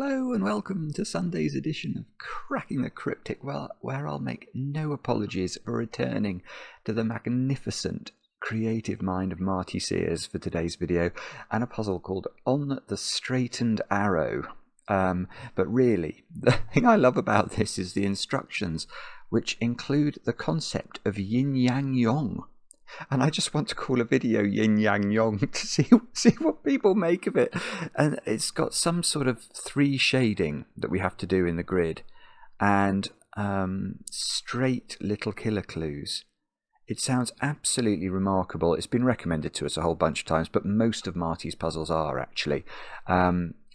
Hello and welcome to Sunday's edition of Cracking the Cryptic, where I'll make no apologies for returning to the magnificent creative mind of Marty Sears for today's video, and a puzzle called On the Straightened Arrow. But really, the thing I love about this is the instructions, which include the concept of Yin Yang Yong. And I just want to call a video Yin Yang Yong to see what people make of it. And it's got some sort of 3 shading that we have to do in the grid, and straight little killer clues. It sounds absolutely remarkable. It's been recommended to us a whole bunch of times, but most of Marty's puzzles are actually.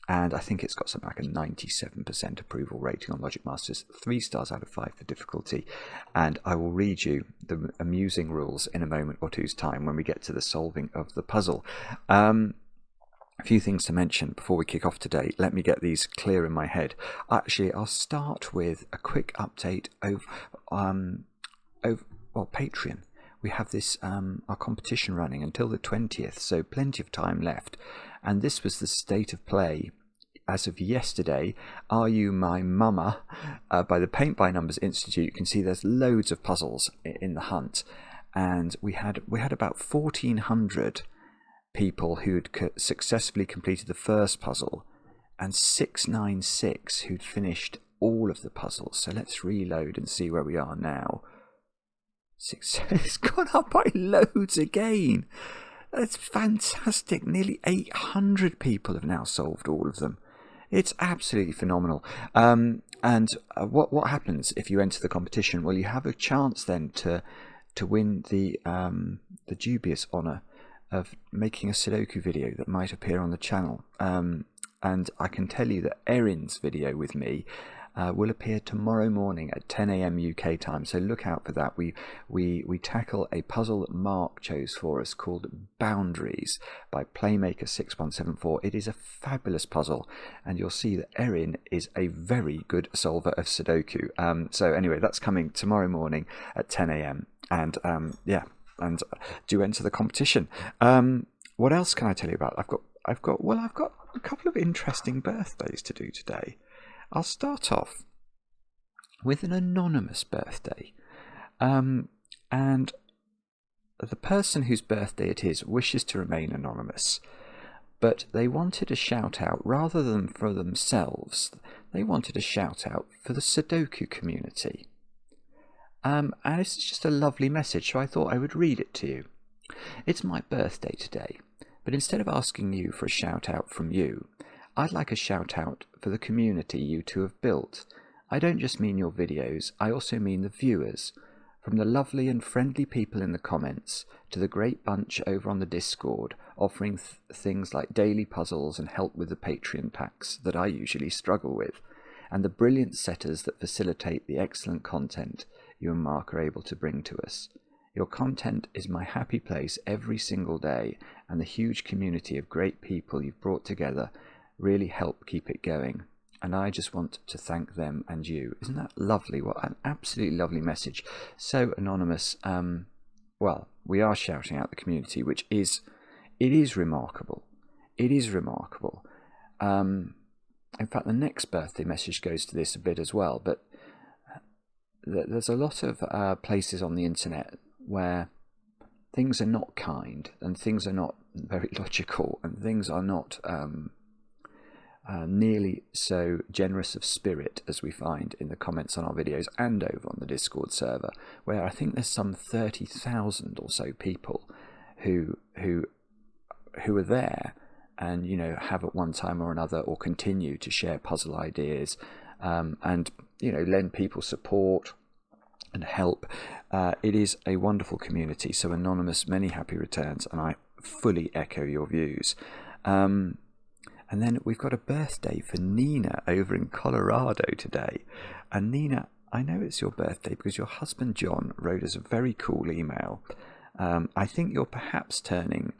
And I think it's got something like a 97% approval rating on Logic Masters, 3 stars out of 5 for difficulty. And I will read you the amusing rules in a moment or two's time when we get to the solving of the puzzle. A few things to mention before we kick off today. Let me get these clear in my head. Actually, I'll start with a quick update of Patreon. We have this our competition running until the 20th, so plenty of time left. And this was the state of play as of yesterday. Are You My Mama by the Paint by Numbers Institute. You can see there's loads of puzzles in the hunt, and we had about 1,400 people who'd successfully completed the first puzzle, and 696 who'd finished all of the puzzles. So let's reload and see where we are now. It's gone up by loads again. That's fantastic. Nearly 800 people have now solved all of them. It's absolutely phenomenal. What happens if you enter the competition? Well, you have a chance then to win the dubious honour of making a Sudoku video that might appear on the channel. And I can tell you that Erin's video with me will appear tomorrow morning at 10 AM UK time, so look out for that. We tackle a puzzle that Mark chose for us called Boundaries by Playmaker6174. It is a fabulous puzzle, and you'll see that Erin is a very good solver of Sudoku. So anyway, that's coming tomorrow morning at 10 AM, and do enter the competition. What else can I tell you about? I've got a couple of interesting birthdays to do today. I'll start off with an anonymous birthday, and the person whose birthday it is wishes to remain anonymous, but they wanted a shout out rather than for themselves. They wanted a shout out for the Sudoku community, and it's just a lovely message, so I thought I would read it to you. It's my birthday today, but instead of asking you for a shout out from you, I'd like a shout out for the community you two have built. I don't just mean your videos, I also mean the viewers. From the lovely and friendly people in the comments to the great bunch over on the Discord offering things like daily puzzles and help with the Patreon packs that I usually struggle with, and the brilliant setters that facilitate the excellent content you and Mark are able to bring to us. Your content is my happy place every single day, and the huge community of great people you've brought together really help keep it going, and I just want to thank them and you. Isn't that lovely? What an absolutely lovely message. So anonymous. Well, we are shouting out the community, which is remarkable. It is remarkable. In fact, the next birthday message goes to this a bit as well, but there's a lot of places on the internet where things are not kind, and things are not very logical, and things are not nearly so generous of spirit as we find in the comments on our videos and over on the Discord server, where I think there's some 30,000 or so people who are there and, you know, have at one time or another or continue to share puzzle ideas, and, you know, lend people support and help. It is a wonderful community. So anonymous, many happy returns, and I fully echo your views. And then we've got a birthday for Nina over in Colorado today. And Nina, I know it's your birthday because your husband John wrote us a very cool email. I think you're perhaps turning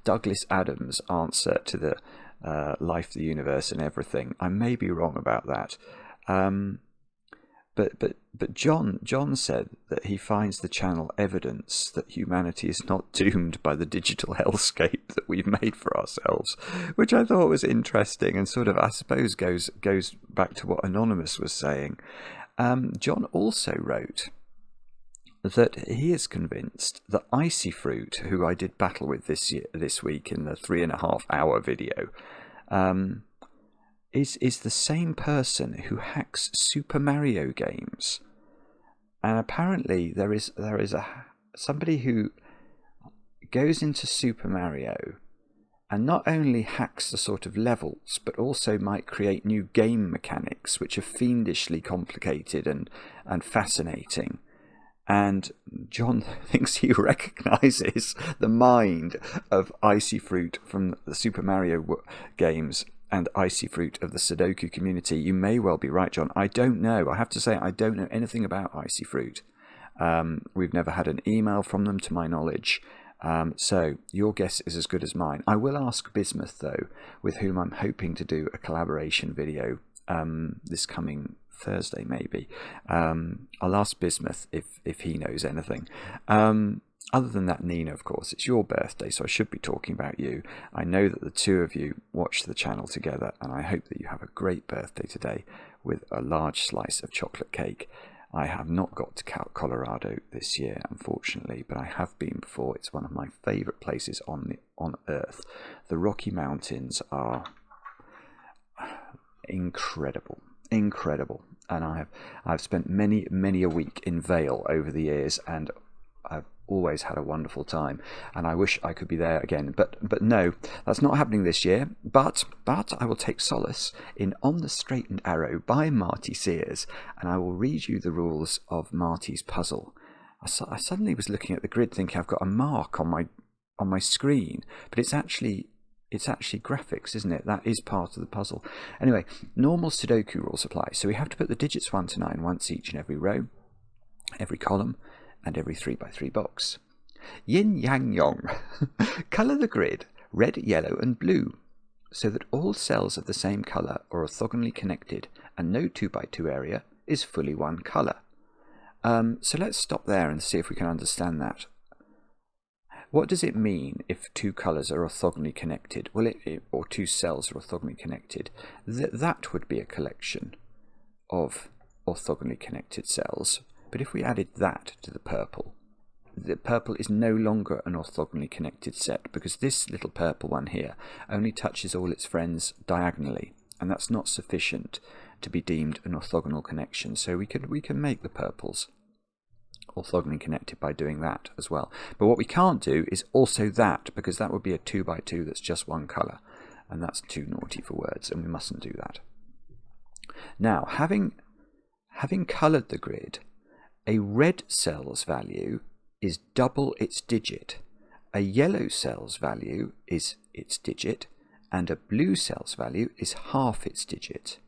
Douglas Adams' answer to the life, the universe and everything. I may be wrong about that. But John said that he finds the channel evidence that humanity is not doomed by the digital hellscape that we've made for ourselves, which I thought was interesting and sort of, I suppose, goes back to what Anonymous was saying. John also wrote that he is convinced that IcyFruit, who I did battle with this week in the 3.5 hour video, is the same person who hacks Super Mario games. And apparently there is somebody who goes into Super Mario and not only hacks the sort of levels, but also might create new game mechanics which are fiendishly complicated and fascinating. And John thinks he recognises the mind of IcyFruit from the Super Mario games and IcyFruit of the Sudoku community. You may well be right, John. I don't know. I have to say, I don't know anything about IcyFruit. We've never had an email from them, to my knowledge. So your guess is as good as mine. I will ask Bismuth, though, with whom I'm hoping to do a collaboration video this coming Thursday, maybe. I'll ask Bismuth if he knows anything. Other than that, Nina, of course, it's your birthday, so I should be talking about you. I know that the two of you watch the channel together, and I hope that you have a great birthday today with a large slice of chocolate cake. I have not got to Colorado this year, unfortunately, but I have been before. It's one of my favourite places on Earth. The Rocky Mountains are incredible, and I've spent many a week in Vail over the years, and I've always had a wonderful time, and I wish I could be there again, but no, that's not happening this year. But I will take solace in On the Straight and Arrow by Marty Sears, and I will read you the rules of Marty's puzzle. I suddenly was looking at the grid thinking I've got a mark on my screen, but it's actually graphics, isn't it? That is part of the puzzle. Anyway, normal Sudoku rules apply. So we have to put the digits 1 to 9 once each in every row, every column, and every 3x3 box. Yin Yang Yong. Colour the grid red, yellow and blue so that all cells of the same colour are orthogonally connected and no 2x2 area is fully one colour. So let's stop there and see if we can understand that. What does it mean if two colours are orthogonally connected? Well, or two cells are orthogonally connected. That would be a collection of orthogonally connected cells. But if we added that to the purple is no longer an orthogonally connected set, because this little purple one here only touches all its friends diagonally, and that's not sufficient to be deemed an orthogonal connection. So we can make the purples orthogonally connected by doing that as well. But what we can't do is also that, because that would be a 2x2 that's just one colour, and that's too naughty for words, and we mustn't do that. Now, having coloured the grid, a red cell's value is double its digit, a yellow cell's value is its digit, and a blue cell's value is half its digit.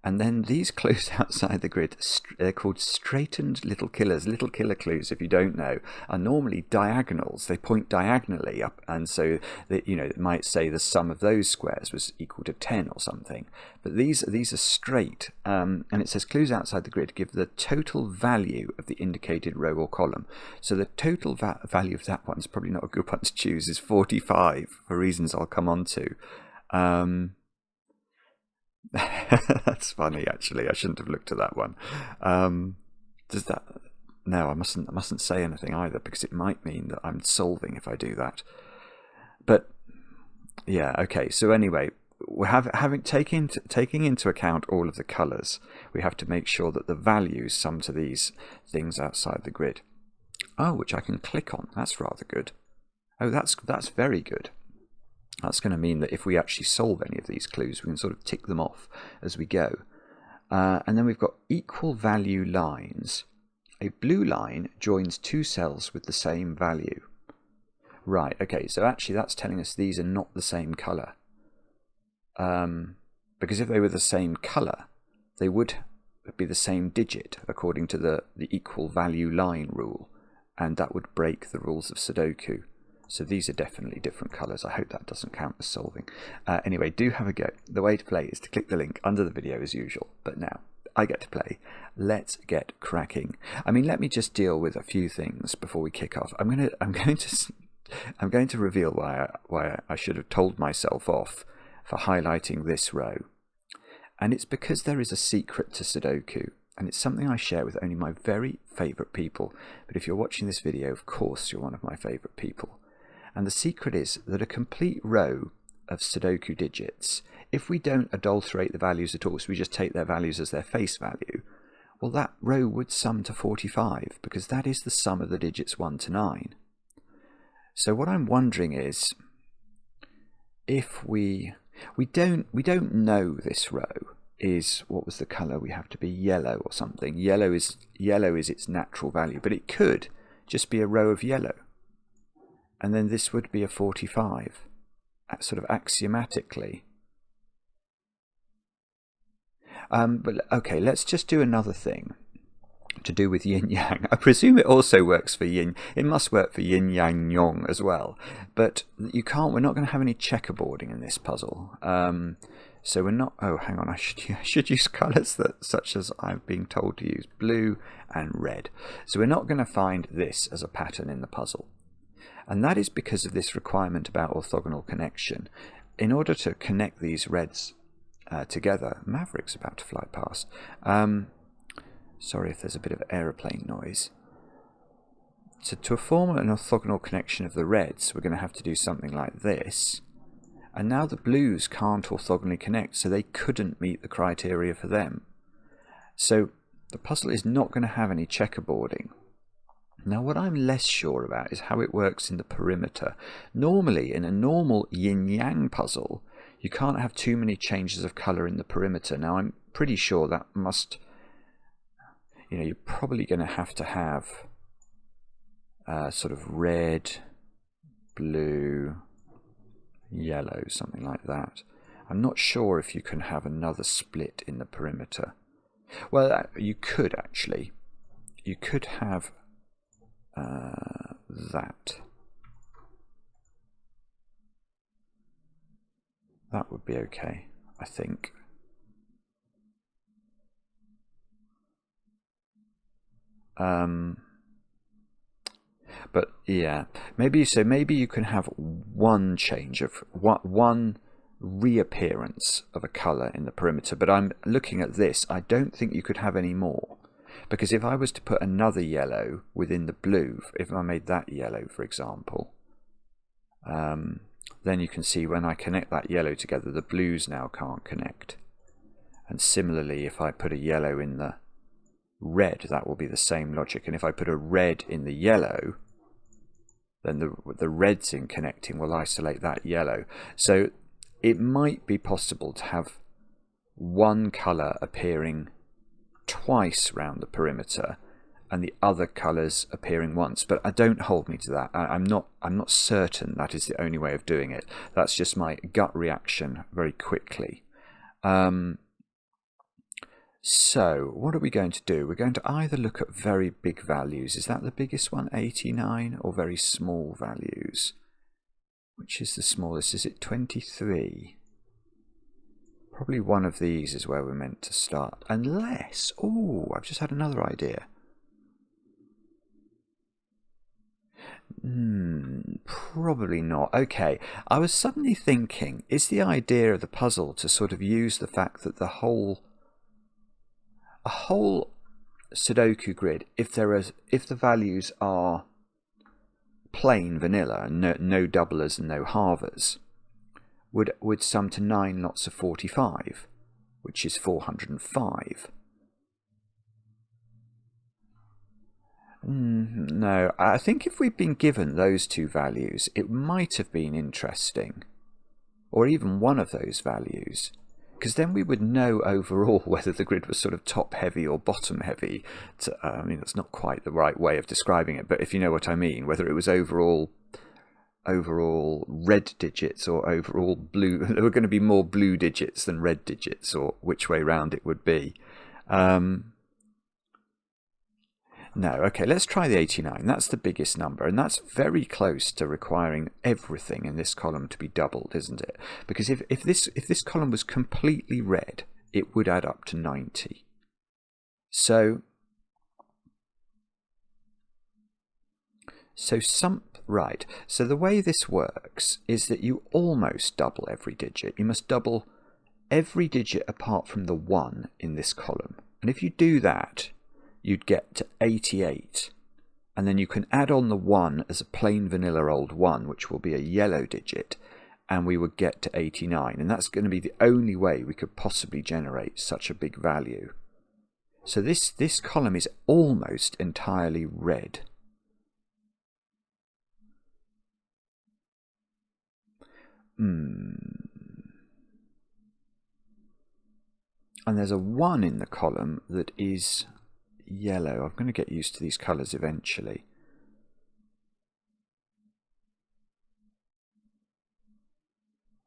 And then these clues outside the grid, they're called straightened little killers. Little killer clues, if you don't know, are normally diagonals. They point diagonally up, and so that, it might say the sum of those squares was equal to 10 or something. But these are straight, and it says clues outside the grid give the total value of the indicated row or column. So the total value of that one is probably not a good one to choose. Is 45 for reasons I'll come on to. That's funny, actually. I shouldn't have looked at that one. Does that? No, I mustn't say anything either, because it might mean that I'm solving if I do that. But yeah, okay. So anyway, we taking into account all of the colours, we have to make sure that the values sum to these things outside the grid. Oh, which I can click on. That's rather good. Oh, that's very good. That's going to mean that if we actually solve any of these clues, we can sort of tick them off as we go. And then we've got equal value lines. A blue line joins two cells with the same value. Right, okay, so actually that's telling us these are not the same colour. Because if they were the same colour, they would be the same digit according to the equal value line rule. And that would break the rules of Sudoku. So these are definitely different colours. I hope that doesn't count as solving. Anyway, do have a go. The way to play is to click the link under the video as usual. But now, I get to play. Let's get cracking. I mean, let me just deal with a few things before we kick off. I'm going to reveal why I should have told myself off for highlighting this row. And it's because there is a secret to Sudoku, and it's something I share with only my very favourite people. But if you're watching this video, of course you're one of my favourite people. And the secret is that a complete row of Sudoku digits, if we don't adulterate the values at all, so we just take their values as their face value, well, that row would sum to 45, because that is the sum of the digits 1 to 9. So what I'm wondering is, if we don't know this row is, what was the colour? We have to be yellow or something. Yellow is its natural value, but it could just be a row of yellow, and then this would be a 45, sort of axiomatically. But okay, let's just do another thing to do with Yin Yang. I presume it also works for Yin. It must work for Yin Yang Yong as well. But you can't. We're not going to have any checkerboarding in this puzzle. So we're not. Oh, hang on. I should use colours such as I've been told to use: blue and red. So we're not going to find this as a pattern in the puzzle, and that is because of this requirement about orthogonal connection. In order to connect these reds together, Maverick's about to fly past. Sorry if there's a bit of aeroplane noise. So to form an orthogonal connection of the reds, we're going to have to do something like this. And now the blues can't orthogonally connect, so they couldn't meet the criteria for them. So the puzzle is not going to have any checkerboarding. Now what I'm less sure about is how it works in the perimeter. Normally, in a normal yin-yang puzzle, you can't have too many changes of colour in the perimeter. Now I'm pretty sure that must... you're probably going to have sort of red, blue, yellow, something like that. I'm not sure if you can have another split in the perimeter. Well, you could actually. You could have that. That would be okay, I think. But yeah, maybe you can have one change of one reappearance of a colour in the perimeter, but I'm looking at this. I don't think you could have any more, because if I was to put another yellow within the blue, if I made that yellow, for example, then you can see when I connect that yellow together, the blues now can't connect. And similarly, if I put a yellow in the red, that will be the same logic. And if I put a red in the yellow, then the reds in connecting will isolate that yellow. So it might be possible to have one colour appearing twice round the perimeter and the other colours appearing once, but don't hold me to that. I'm not certain that is the only way of doing it. That's just my gut reaction very quickly. So what are we going to do? We're going to either look at very big values. Is that the biggest one, 89, or very small values? Which is the smallest? Is it 23? Probably one of these is where we're meant to start. Unless, oh, I've just had another idea. Probably not. Okay, I was suddenly thinking, is the idea of the puzzle to sort of use the fact that a whole Sudoku grid, if the values are plain vanilla and no doublers and no halvers, would sum to 9 lots of 45, which is 405. No, I think if we'd been given those two values, it might have been interesting, or even one of those values, because then we would know overall whether the grid was sort of top heavy or bottom heavy. I mean, that's not quite the right way of describing it, but if you know what I mean, whether it was overall red digits or overall blue. There were going to be more blue digits than red digits, or which way round it would be. No, okay, let's try the 89. That's the biggest number, and that's very close to requiring everything in this column to be doubled, isn't it? Because if this column was completely red, it would add up to 90. So the way this works is that you almost double every digit. You must double every digit apart from the 1 in this column. And if you do that, you'd get to 88. And then you can add on the 1 as a plain vanilla old 1, which will be a yellow digit, and we would get to 89. And that's going to be the only way we could possibly generate such a big value. So this column is almost entirely red. And there's a 1 in the column that is yellow. I'm going to get used to these colours eventually.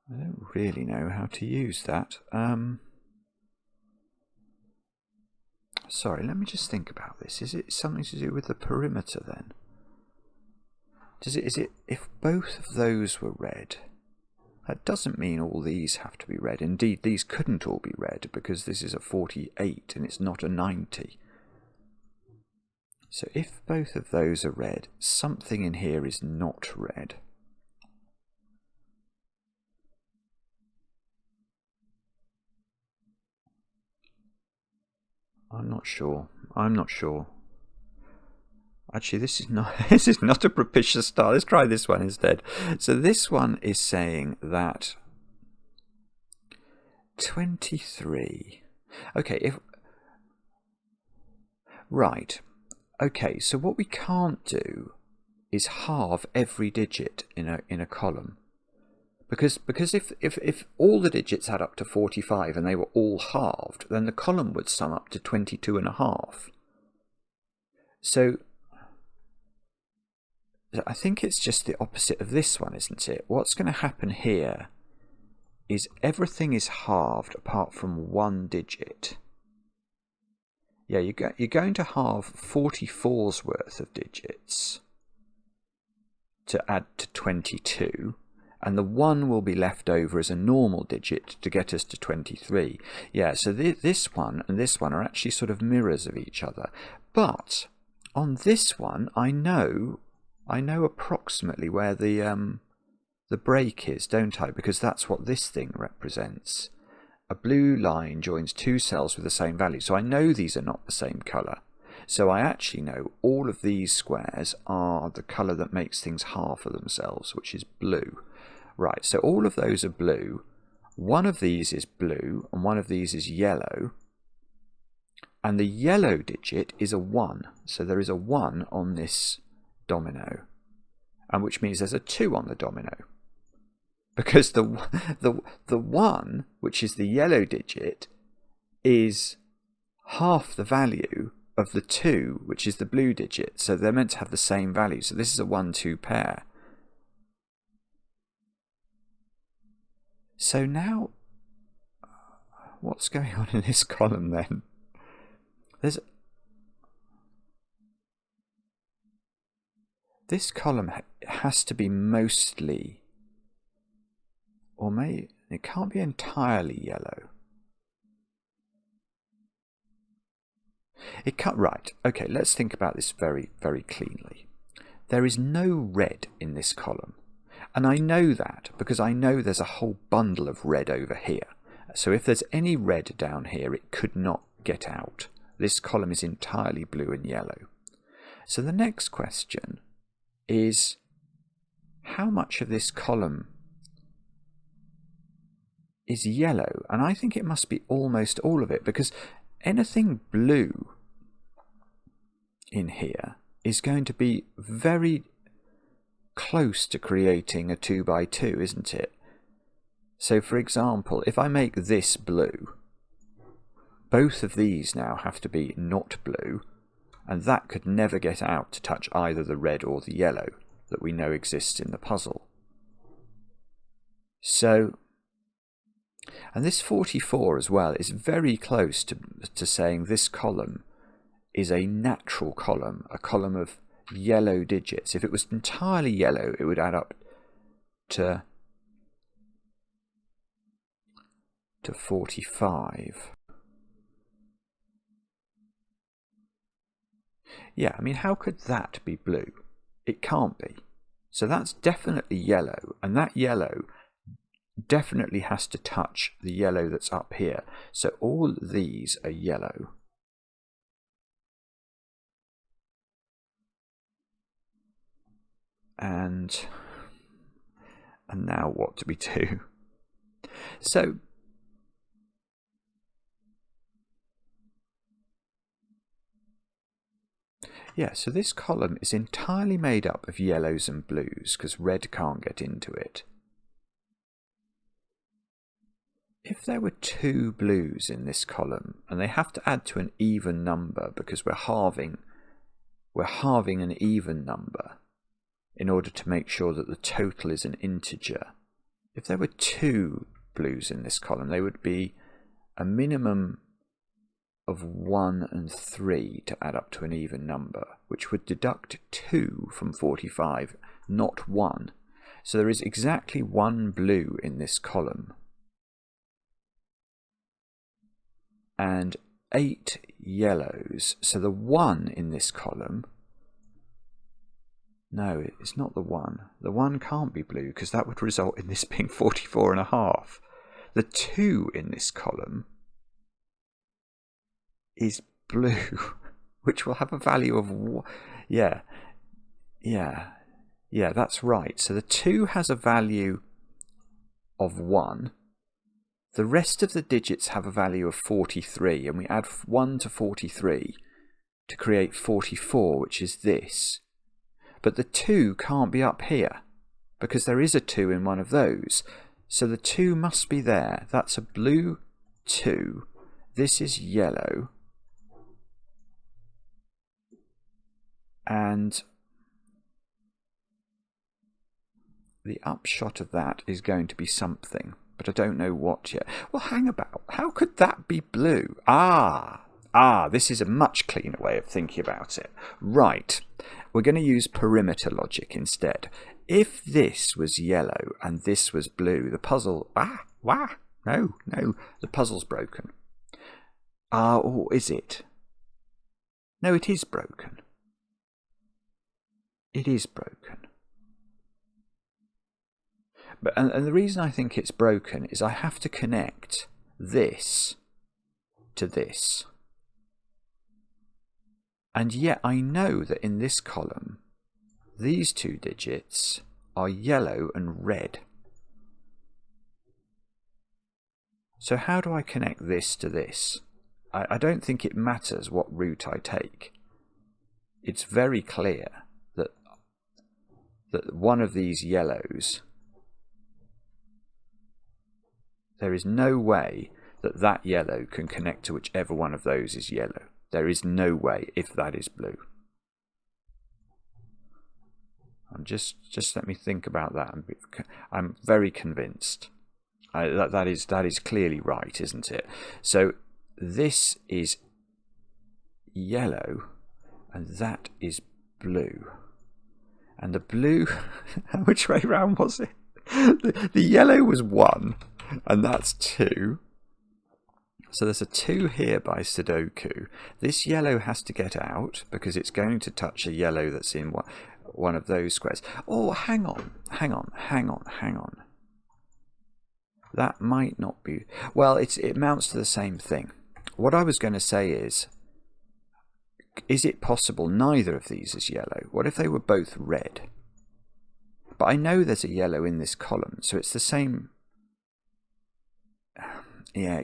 I don't really know how to use that. Sorry, let me just think about this. Is it something to do with the perimeter then? Is it if both of those were red? That doesn't mean all these have to be red. Indeed, these couldn't all be red because this is a 48 and it's not a 90. So if both of those are red, something in here is not red. I'm not sure. Actually, this is not a propitious start. Let's try this one instead. So this one is saying that 23. Okay, Okay, so what we can't do is halve every digit in a column. Because if all the digits add up to 45 and they were all halved, then the column would sum up to 22.5. So I think it's just the opposite of this one, isn't it? What's going to happen here is everything is halved apart from 1 digit. Yeah, you're going to halve 44's worth of digits to add to 22, and the 1 will be left over as a normal digit to get us to 23. Yeah, so this one and this one are actually sort of mirrors of each other. But on this one, I know approximately where the break is, don't I? Because that's what this thing represents. A blue line joins 2 cells with the same value. So I know these are not the same colour. So I actually know all of these squares are the colour that makes things half of themselves, which is blue. Right, so all of those are blue. One of these is blue and one of these is yellow. And the yellow digit is a 1. So there is a 1 on this domino, and which means there's a 2 on the domino. Because the 1, which is the yellow digit, is half the value of the 2, which is the blue digit. So they're meant to have the same value. So this is a 1-2 pair. So now, what's going on in this column then? This column has to be mostly, or maybe it can't be entirely yellow. It can't. Right. Okay. Let's think about this very, very cleanly. There is no red in this column, and I know that because I know there's a whole bundle of red over here. So if there's any red down here, it could not get out. This column is entirely blue and yellow. So the next question is, how much of this column is yellow? And I think it must be almost all of it, because anything blue in here is going to be very close to creating a 2x2, isn't it? So for example, if I make this blue, both of these now have to be not blue, and that could never get out to touch either the red or the yellow that we know exists in the puzzle. So, and this 44 as well is very close to saying this column is a natural column, a column of yellow digits. If it was entirely yellow, it would add up to 45. Yeah, I mean, how could that be blue? It can't be. So that's definitely yellow, and that yellow definitely has to touch the yellow that's up here. So all these are yellow. And now what do we do? So yeah, so this column is entirely made up of yellows and blues because red can't get into it. If there were 2 blues in this column, and they have to add to an even number because we're halving an even number in order to make sure that the total is an integer. If there were 2 blues in this column, they would be a minimum of 1 and 3 to add up to an even number, which would deduct 2 from 45, not 1. So there is exactly 1 blue in this column and 8 yellows. So the 1 in this column, no, it's not the 1. The 1 can't be blue because that would result in this being 44.5. The 2 in this column is blue, which will have a value of yeah, that's right. So the 2 has a value of 1. The rest of the digits have a value of 43, and we add 1 to 43 to create 44, which is this. But the 2 can't be up here because there is a 2 in one of those. So the 2 must be there. That's a blue 2. This is yellow. And the upshot of that is going to be something, but I don't know what yet. Well, hang about. How could that be blue? This is a much cleaner way of thinking about it. Right, we're going to use perimeter logic instead. If this was yellow and this was blue, the puzzle... No, the puzzle's broken. Or is it? No, it is broken. It is broken. And the reason I think it's broken is I have to connect this to this. And yet I know that in this column, these 2 digits are yellow and red. So how do I connect this to this? I don't think it matters what route I take. It's very clear that one of these yellows, there is no way that yellow can connect to whichever one of those is yellow. There is no way if that is blue. Just let me think about that. I'm very convinced. That is clearly right, isn't it? So this is yellow and that is blue. And the blue, which way round was it? The yellow was 1 and that's 2. So there's a 2 here by Sudoku. This yellow has to get out because it's going to touch a yellow that's in one of those squares. Oh, hang on. That might not be... Well, it amounts to the same thing. What I was going to say is it possible neither of these is yellow? What if they were both red? But I know there's a yellow in this column, so it's the same... Yeah,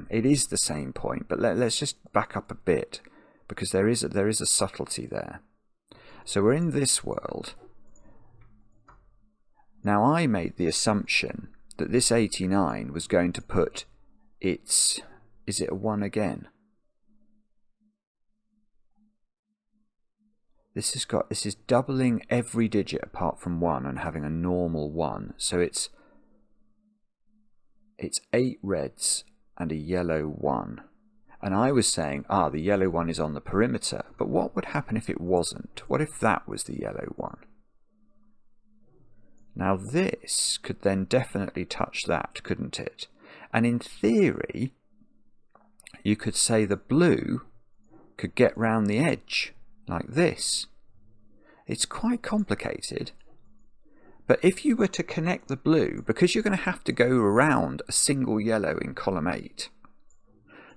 it is the same point, but let's just back up a bit because there is a subtlety there. So we're in this world. Now I made the assumption that this 89 was going to put its... Is it a 1 again? This is doubling every digit apart from 1 and having a normal 1. So it's 8 reds and a yellow 1. And I was saying, the yellow 1 is on the perimeter. But what would happen if it wasn't? What if that was the yellow 1? Now this could then definitely touch that, couldn't it? And in theory, you could say the blue could get round the edge like this. It's quite complicated. But if you were to connect the blue, because you're going to have to go around a single yellow in column 8,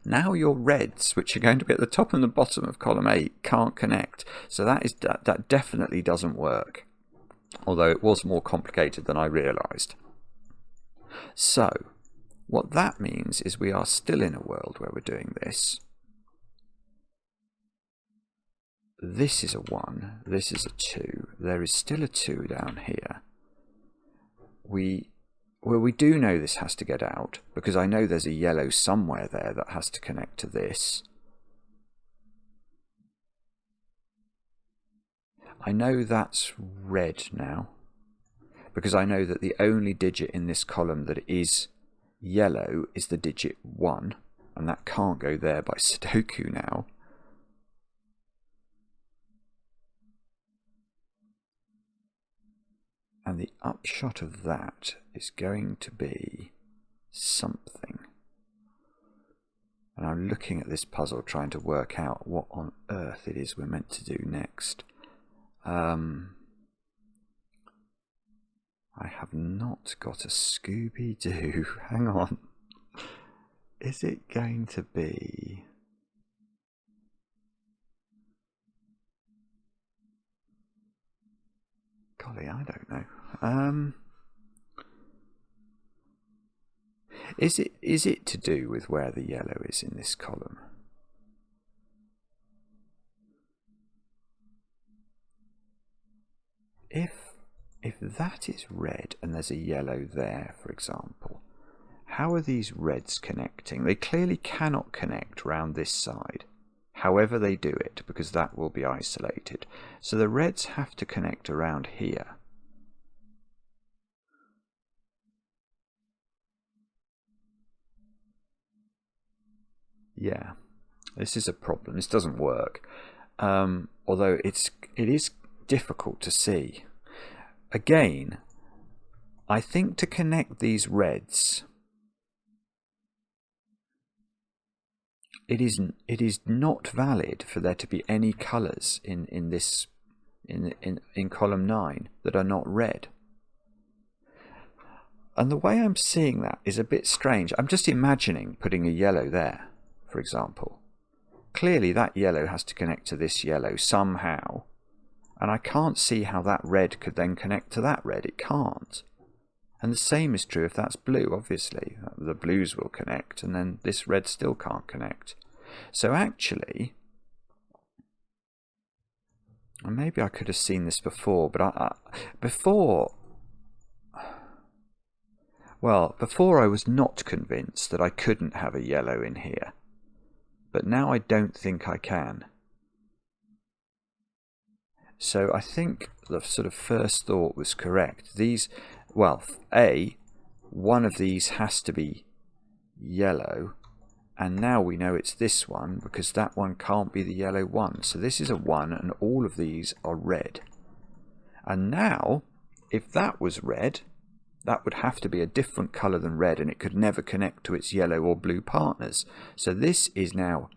now your reds, which are going to be at the top and the bottom of column 8, can't connect. So that definitely doesn't work, although it was more complicated than I realised. So what that means is we are still in a world where we're doing this. This is a 1, this is a 2, there is still a 2 down here. We do know this has to get out, because I know there's a yellow somewhere there that has to connect to this. I know that's red now, because I know that the only digit in this column that is yellow is the digit 1, and that can't go there by Sudoku now. And the upshot of that is going to be something. And I'm looking at this puzzle trying to work out what on earth it is we're meant to do next. I have not got a Scooby-Doo. Hang on. Is it going to be... Golly, I don't know. Is it to do with where the yellow is in this column? If that is red and there's a yellow there, for example, how are these reds connecting? They clearly cannot connect round this side. However they do it, because that will be isolated. So the reds have to connect around here. Yeah, this is a problem. This doesn't work. Although it is difficult to see. Again, I think to connect these reds, it is not valid for there to be any colours in column 9 that are not red. And the way I'm seeing that is a bit strange. I'm just imagining putting a yellow there, for example. Clearly that yellow has to connect to this yellow somehow, and I can't see how that red could then connect to that red. It can't. And the same is true if that's blue, obviously. The blues will connect, and then this red still can't connect. So actually, and maybe I could have seen this before, but before I was not convinced that I couldn't have a yellow in here. But now I don't think I can. So I think the sort of first thought was correct. One of these has to be yellow, and now we know it's this one because that one can't be the yellow one. So this is a 1 and all of these are red. And now, if that was red, that would have to be a different colour than red, and it could never connect to its yellow or blue partners. So this is now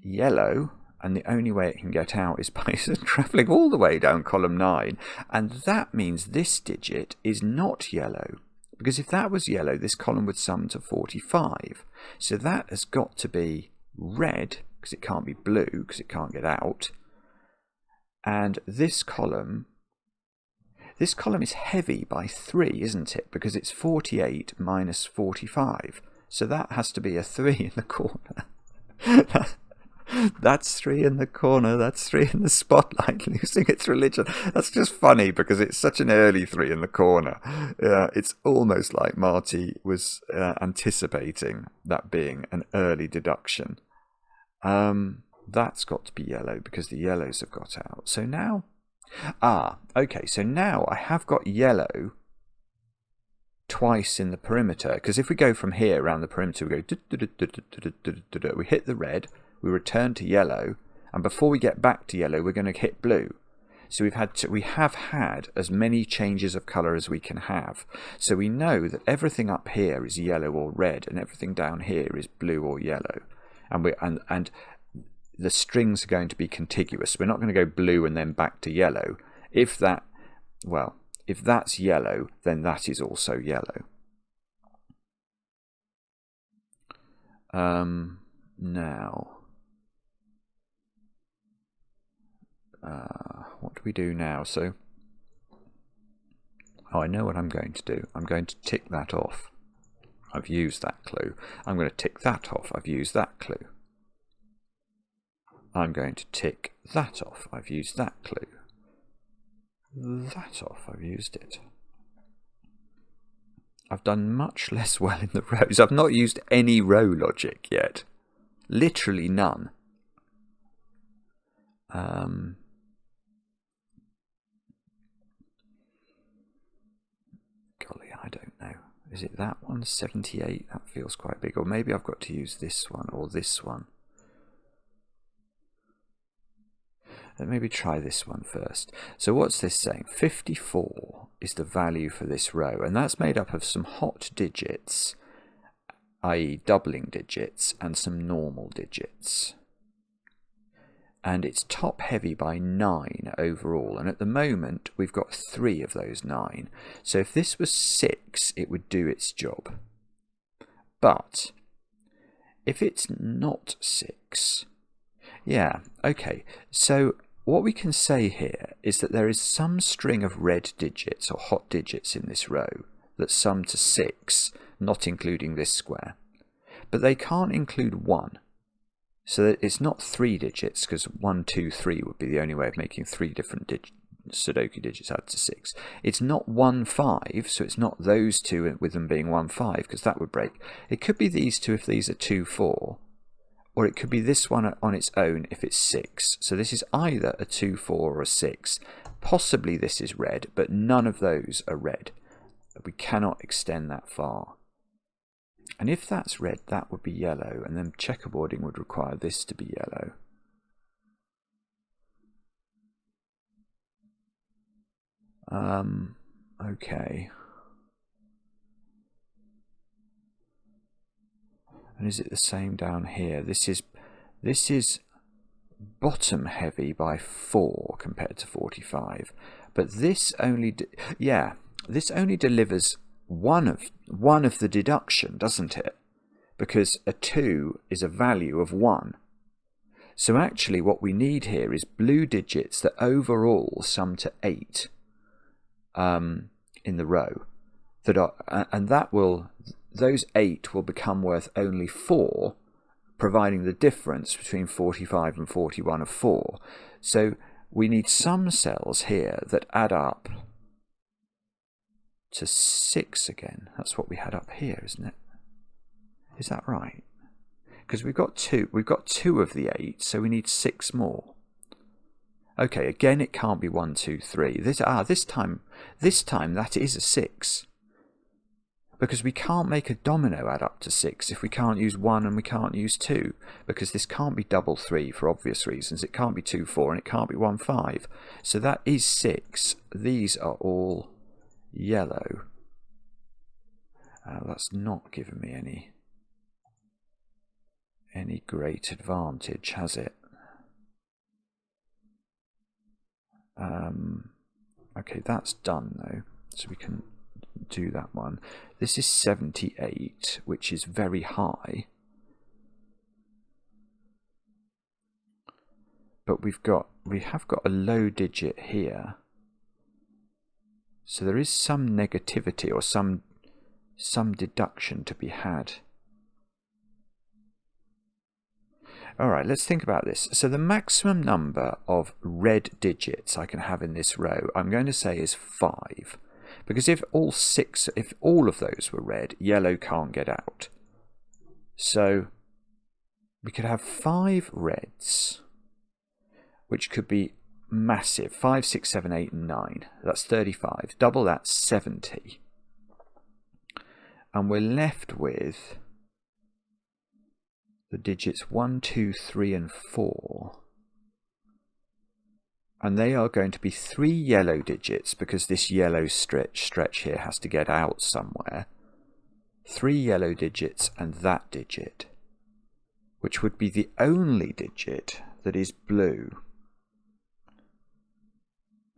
yellow, and the only way it can get out is by travelling all the way down column 9. And that means this digit is not yellow, because if that was yellow, this column would sum to 45. So that has got to be red, because it can't be blue, because it can't get out. And this column is heavy by 3, isn't it? Because it's 48 minus 45. So that has to be a 3 in the corner. That's 3 in the corner, that's 3 in the spotlight, losing its religion. That's just funny because it's such an early 3 in the corner. It's almost like Marty was anticipating that being an early deduction. That's got to be yellow because the yellows have got out. So now, okay, so now I have got yellow twice in the perimeter, because if we go from here around the perimeter, we go, we hit the red, we return to yellow, and before we get back to yellow, we're going to hit blue. So we have had as many changes of colour as we can have. So we know that everything up here is yellow or red, and everything down here is blue or yellow. And the strings are going to be contiguous. We're not going to go blue and then back to yellow. If that's yellow, then that is also yellow. Now, what do we do now? So, I know what I'm going to do. I'm going to tick that off. I've used that clue. I'm going to tick that off. I've used that clue. I'm going to tick that off. I've used that clue. That off. I've used it. I've done much less well in the rows. I've not used any row logic yet. Literally none. Golly, I don't know. Is it that one? 78? That feels quite big. Or maybe I've got to use this one or this one. Let maybe try this one first. So what's this saying? 54 is the value for this row, and that's made up of some hot digits, i.e. doubling digits, and some normal digits. And it's top heavy by 9 overall, and at the moment we've got 3 of those 9. So if this was 6, it would do its job. But if it's not 6, yeah, okay, so what we can say here is that there is some string of red digits or hot digits in this row that sum to 6, not including this square. But they can't include 1. So that it's not 3 digits, because 1, 2, 3 would be the only way of making 3 different Sudoku digits add to 6. It's not 1, 5, so it's not those two with them being 1, 5, because that would break. It could be these two if these are 2, 4. Or it could be this one on its own if it's 6. So this is either a 2, 4 or a 6. Possibly this is red, but none of those are red. We cannot extend that far. And if that's red, that would be yellow, and then checkerboarding would require this to be yellow. Okay. And is it the same down here? This is bottom heavy by 4 compared to 45, but this only this only delivers one of the deduction, doesn't it? Because a 2 is a value of 1. So actually what we need here is blue digits that overall sum to 8 in the row, that are, and that will, those 8 will become worth only 4, providing the difference between 45 and 41 of 4. So we need some cells here that add up to 6 again. That's what we had up here, isn't it? Is that right? Because we've got 2 of the 8, so we need 6 more. Okay, again it can't be 1, 2, 3. This time that is a 6. Because we can't make a domino add up to 6 if we can't use 1 and we can't use 2. Because this can't be double 3 for obvious reasons. It can't be 2, 4, and it can't be 1, 5. So that is 6. These are all yellow. That's not given me any great advantage, has it? Okay, that's done though, so we can do that one. This is 78, which is very high, but we have got a low digit here, so there is some negativity or some deduction to be had. Alright, let's think about this. So the maximum number of red digits I can have in this row, I'm going to say is 5. Because if all of those were red, yellow can't get out. So we could have 5 reds, which could be massive. 5, 6, 7, 8, and 9. That's 35. Double that, 70. And we're left with the digits 1, 2, 3, and 4. And they are going to be 3 yellow digits, because this yellow stretch here has to get out somewhere. 3 yellow digits and that digit, which would be the only digit that is blue,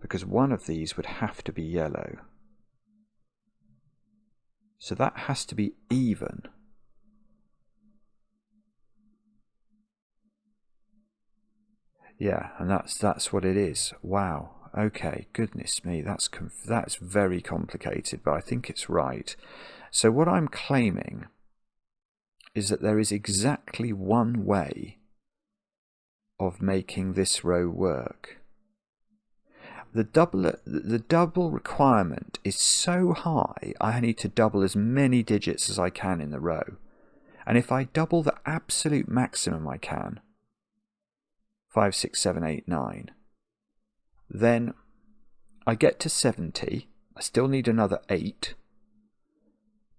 because one of these would have to be yellow. So that has to be even. Yeah, and that's what it is. Wow. Okay, goodness me, that's very complicated, but I think it's right. So what I'm claiming is that there is exactly one way of making this row work. The double requirement is so high, I need to double as many digits as I can in the row. And if I double the absolute maximum I can, 5, 6, 7, 8, 9, then I get to 70. I still need another 8,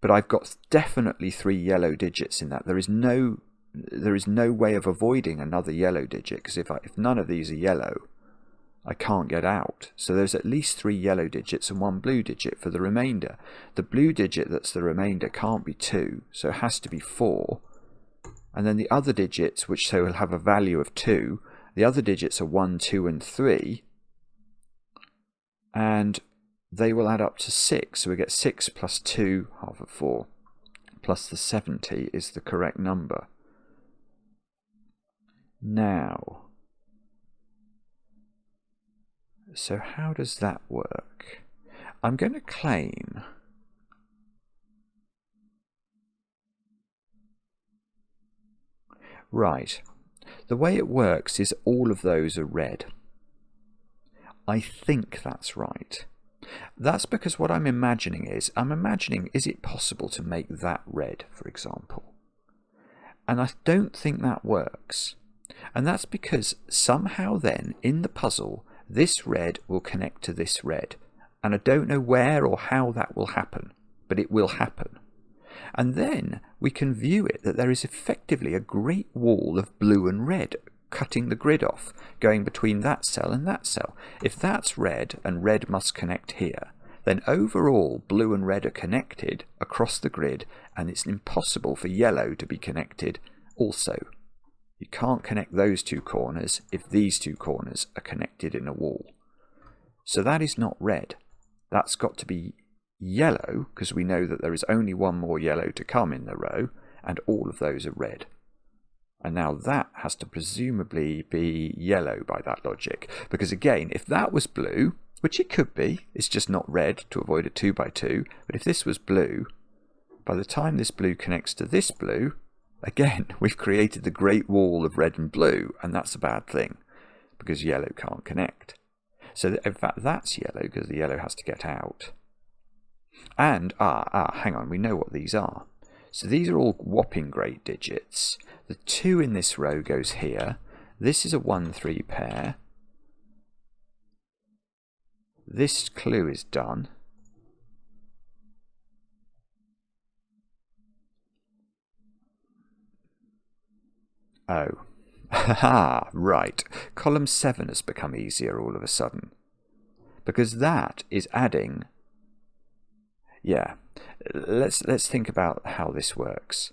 but I've got definitely 3 yellow digits in that. There is no way of avoiding another yellow digit, because if none of these are yellow, I can't get out. So there's at least 3 yellow digits and 1 blue digit for the remainder. The blue digit that's the remainder can't be 2, so it has to be 4. And then the other digits, which so will have a value of 2, the other digits are 1, 2, and 3. And they will add up to 6. So we get 6 plus 2, half of 4, plus the 70 is the correct number. Now, so how does that work? I'm going to claim right. The way it works is all of those are red. I think that's right. That's because what I'm imagining is it possible to make that red, for example? And I don't think that works. And that's because somehow then in the puzzle, this red will connect to this red. And I don't know where or how that will happen, but it will happen. And then we can view it that there is effectively a great wall of blue and red cutting the grid off, going between that cell and that cell. If that's red and red must connect here, then overall blue and red are connected across the grid, and it's impossible for yellow to be connected also. You can't connect those two corners if these two corners are connected in a wall. So that is not red. That's got to be yellow, because we know that there is only one more yellow to come in the row, and all of those are red. And now that has to presumably be yellow by that logic, because again, if that was blue, which it could be, it's just not red to avoid a 2 by 2, but if this was blue, by the time this blue connects to this blue, again, we've created the great wall of red and blue, and that's a bad thing, because yellow can't connect. So in fact, that's yellow, because the yellow has to get out. And, hang on, we know what these are. So these are all whopping great digits. The 2 in this row goes here. This is a 1-3 pair. This clue is done. Oh, right. Column 7 has become easier all of a sudden, because that is adding. Yeah, let's think about how this works.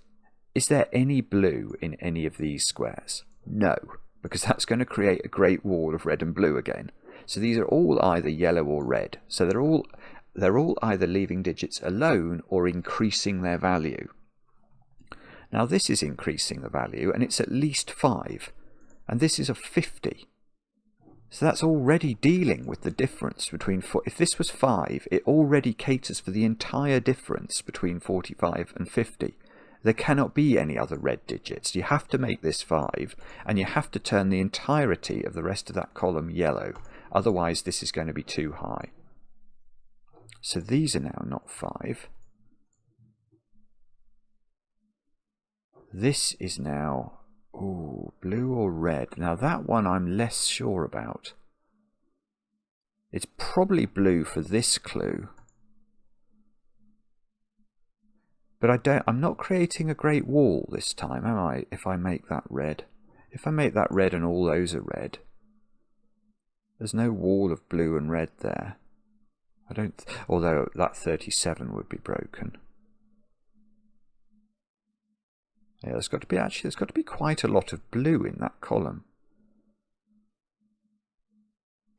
Is there any blue in any of these squares? No, because that's going to create a great wall of red and blue again. So these are all either yellow or red. So they're all either leaving digits alone or increasing their value. Now this is increasing the value, and it's at least 5, and this is a 50. So that's already dealing with the difference between, if this was 5, it already caters for the entire difference between 45 and 50. There cannot be any other red digits. You have to make this 5, and you have to turn the entirety of the rest of that column yellow. Otherwise, this is going to be too high. So these are now not 5. This is now, ooh, blue or red. Now that one I'm less sure about. It's probably blue for this clue. But I'm not creating a great wall this time, am I, if I make that red? If I make that red and all those are red, there's no wall of blue and red there. Although that 37 would be broken. Yeah, there's got to be quite a lot of blue in that column.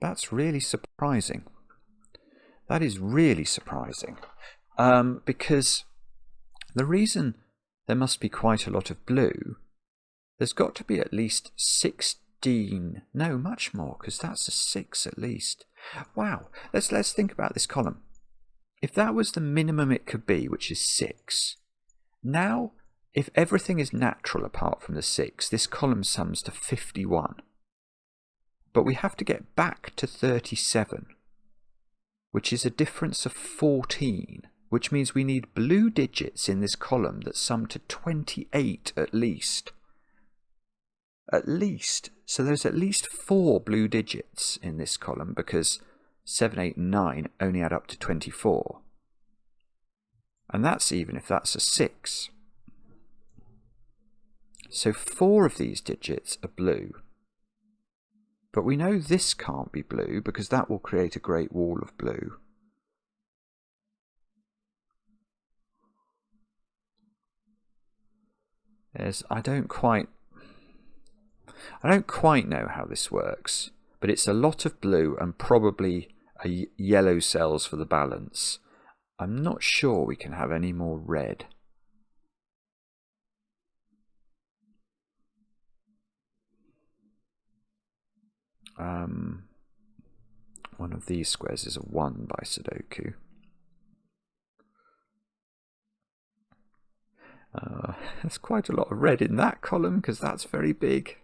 That's really surprising. That is really surprising. Because the reason there must be quite a lot of blue, there's got to be at least 16, no, much more, because that's a 6 at least. Wow, let's think about this column. If that was the minimum it could be, which is 6, now if everything is natural apart from the 6, this column sums to 51. But we have to get back to 37, which is a difference of 14, which means we need blue digits in this column that sum to 28 at least. At least. So there's at least 4 blue digits in this column because 7, 8, and 9 only add up to 24. And that's even if that's a 6. So 4 of these digits are blue. But we know this can't be blue because that will create a great wall of blue. I don't quite know how this works, but it's a lot of blue and probably yellow cells for the balance. I'm not sure we can have any more red. One of these squares is a 1 by Sudoku. There's quite a lot of red in that column because that's very big.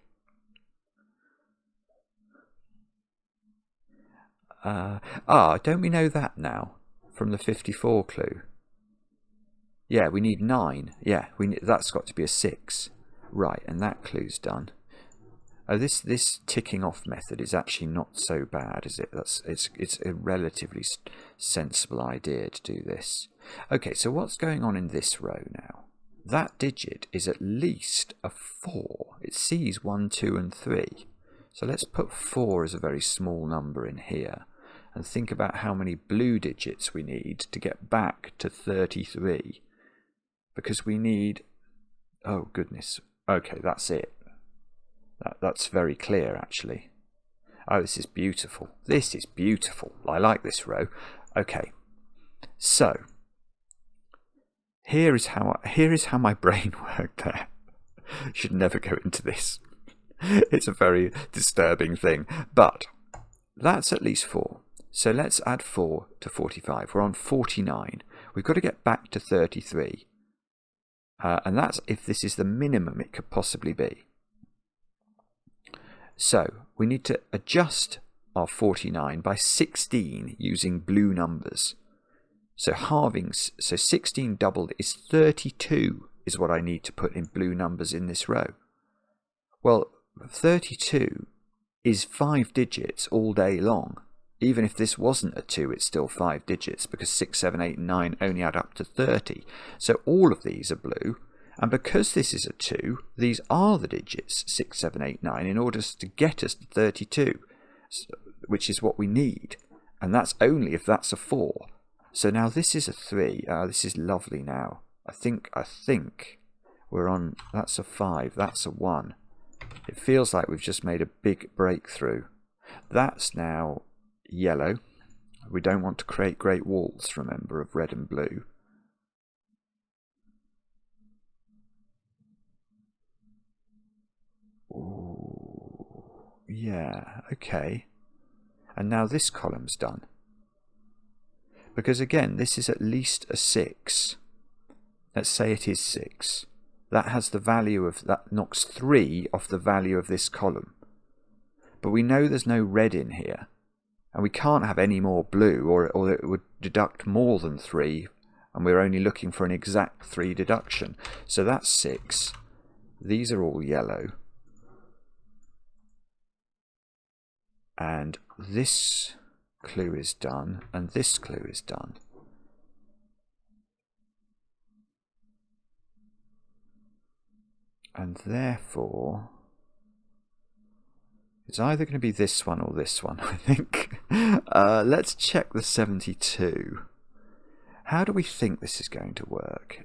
Don't we know that now from the 54 clue? Yeah, we need 9. Yeah, that's got to be a 6. Right, and that clue's done. Oh, this ticking off method is actually not so bad, is it? It's a relatively sensible idea to do this. Okay, so what's going on in this row now? That digit is at least a 4. It sees 1, 2, and 3. So let's put 4 as a very small number in here and think about how many blue digits we need to get back to 33. Because we need... Oh, goodness. Okay, that's it. That's very clear, actually. Oh, this is beautiful. This is beautiful. I like this row. Okay, so here is how my brain worked there. Should never go into this. It's a very disturbing thing. But that's at least 4. So let's add 4 to 45. We're on 49. We've got to get back to 33. And that's if this is the minimum it could possibly be. So we need to adjust our 49 by 16 using blue numbers. So halvings, so 16 doubled is 32 is what I need to put in blue numbers in this row. Well, 32 is 5 digits all day long. Even if this wasn't a 2, it's still 5 digits because 6, 7, 8, and 9 only add up to 30. So all of these are blue. And because this is a 2, these are the digits 6, 7, 8, 9 in order to get us to 32, which is what we need. And that's only if that's a 4. So now this is a 3. This is lovely now. I think we're on, that's a 5, that's a 1. It feels like we've just made a big breakthrough. That's now yellow. We don't want to create great walls, remember, of red and blue. Ooh, yeah, okay. And now this column's done. Because again, this is at least a 6. Let's say it is 6. That has the value of, that knocks 3 off the value of this column. But we know there's no red in here. And we can't have any more blue, or it would deduct more than 3. And we're only looking for an exact 3 deduction. So that's 6. These are all yellow. And this clue is done, and this clue is done. And therefore, it's either going to be this one or this one, I think. Let's check the 72. How do we think this is going to work?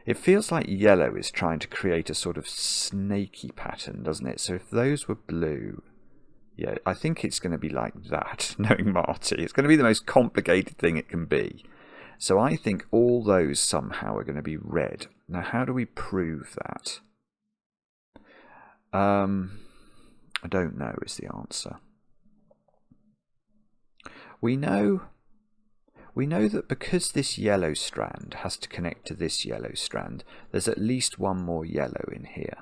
It feels like yellow is trying to create a sort of snaky pattern, doesn't it? So if those were blue, yeah, I think it's going to be like that, knowing Marty. It's going to be the most complicated thing it can be. So I think all those somehow are going to be red. Now, how do we prove that? I don't know is the answer. We know that because this yellow strand has to connect to this yellow strand, there's at least one more yellow in here.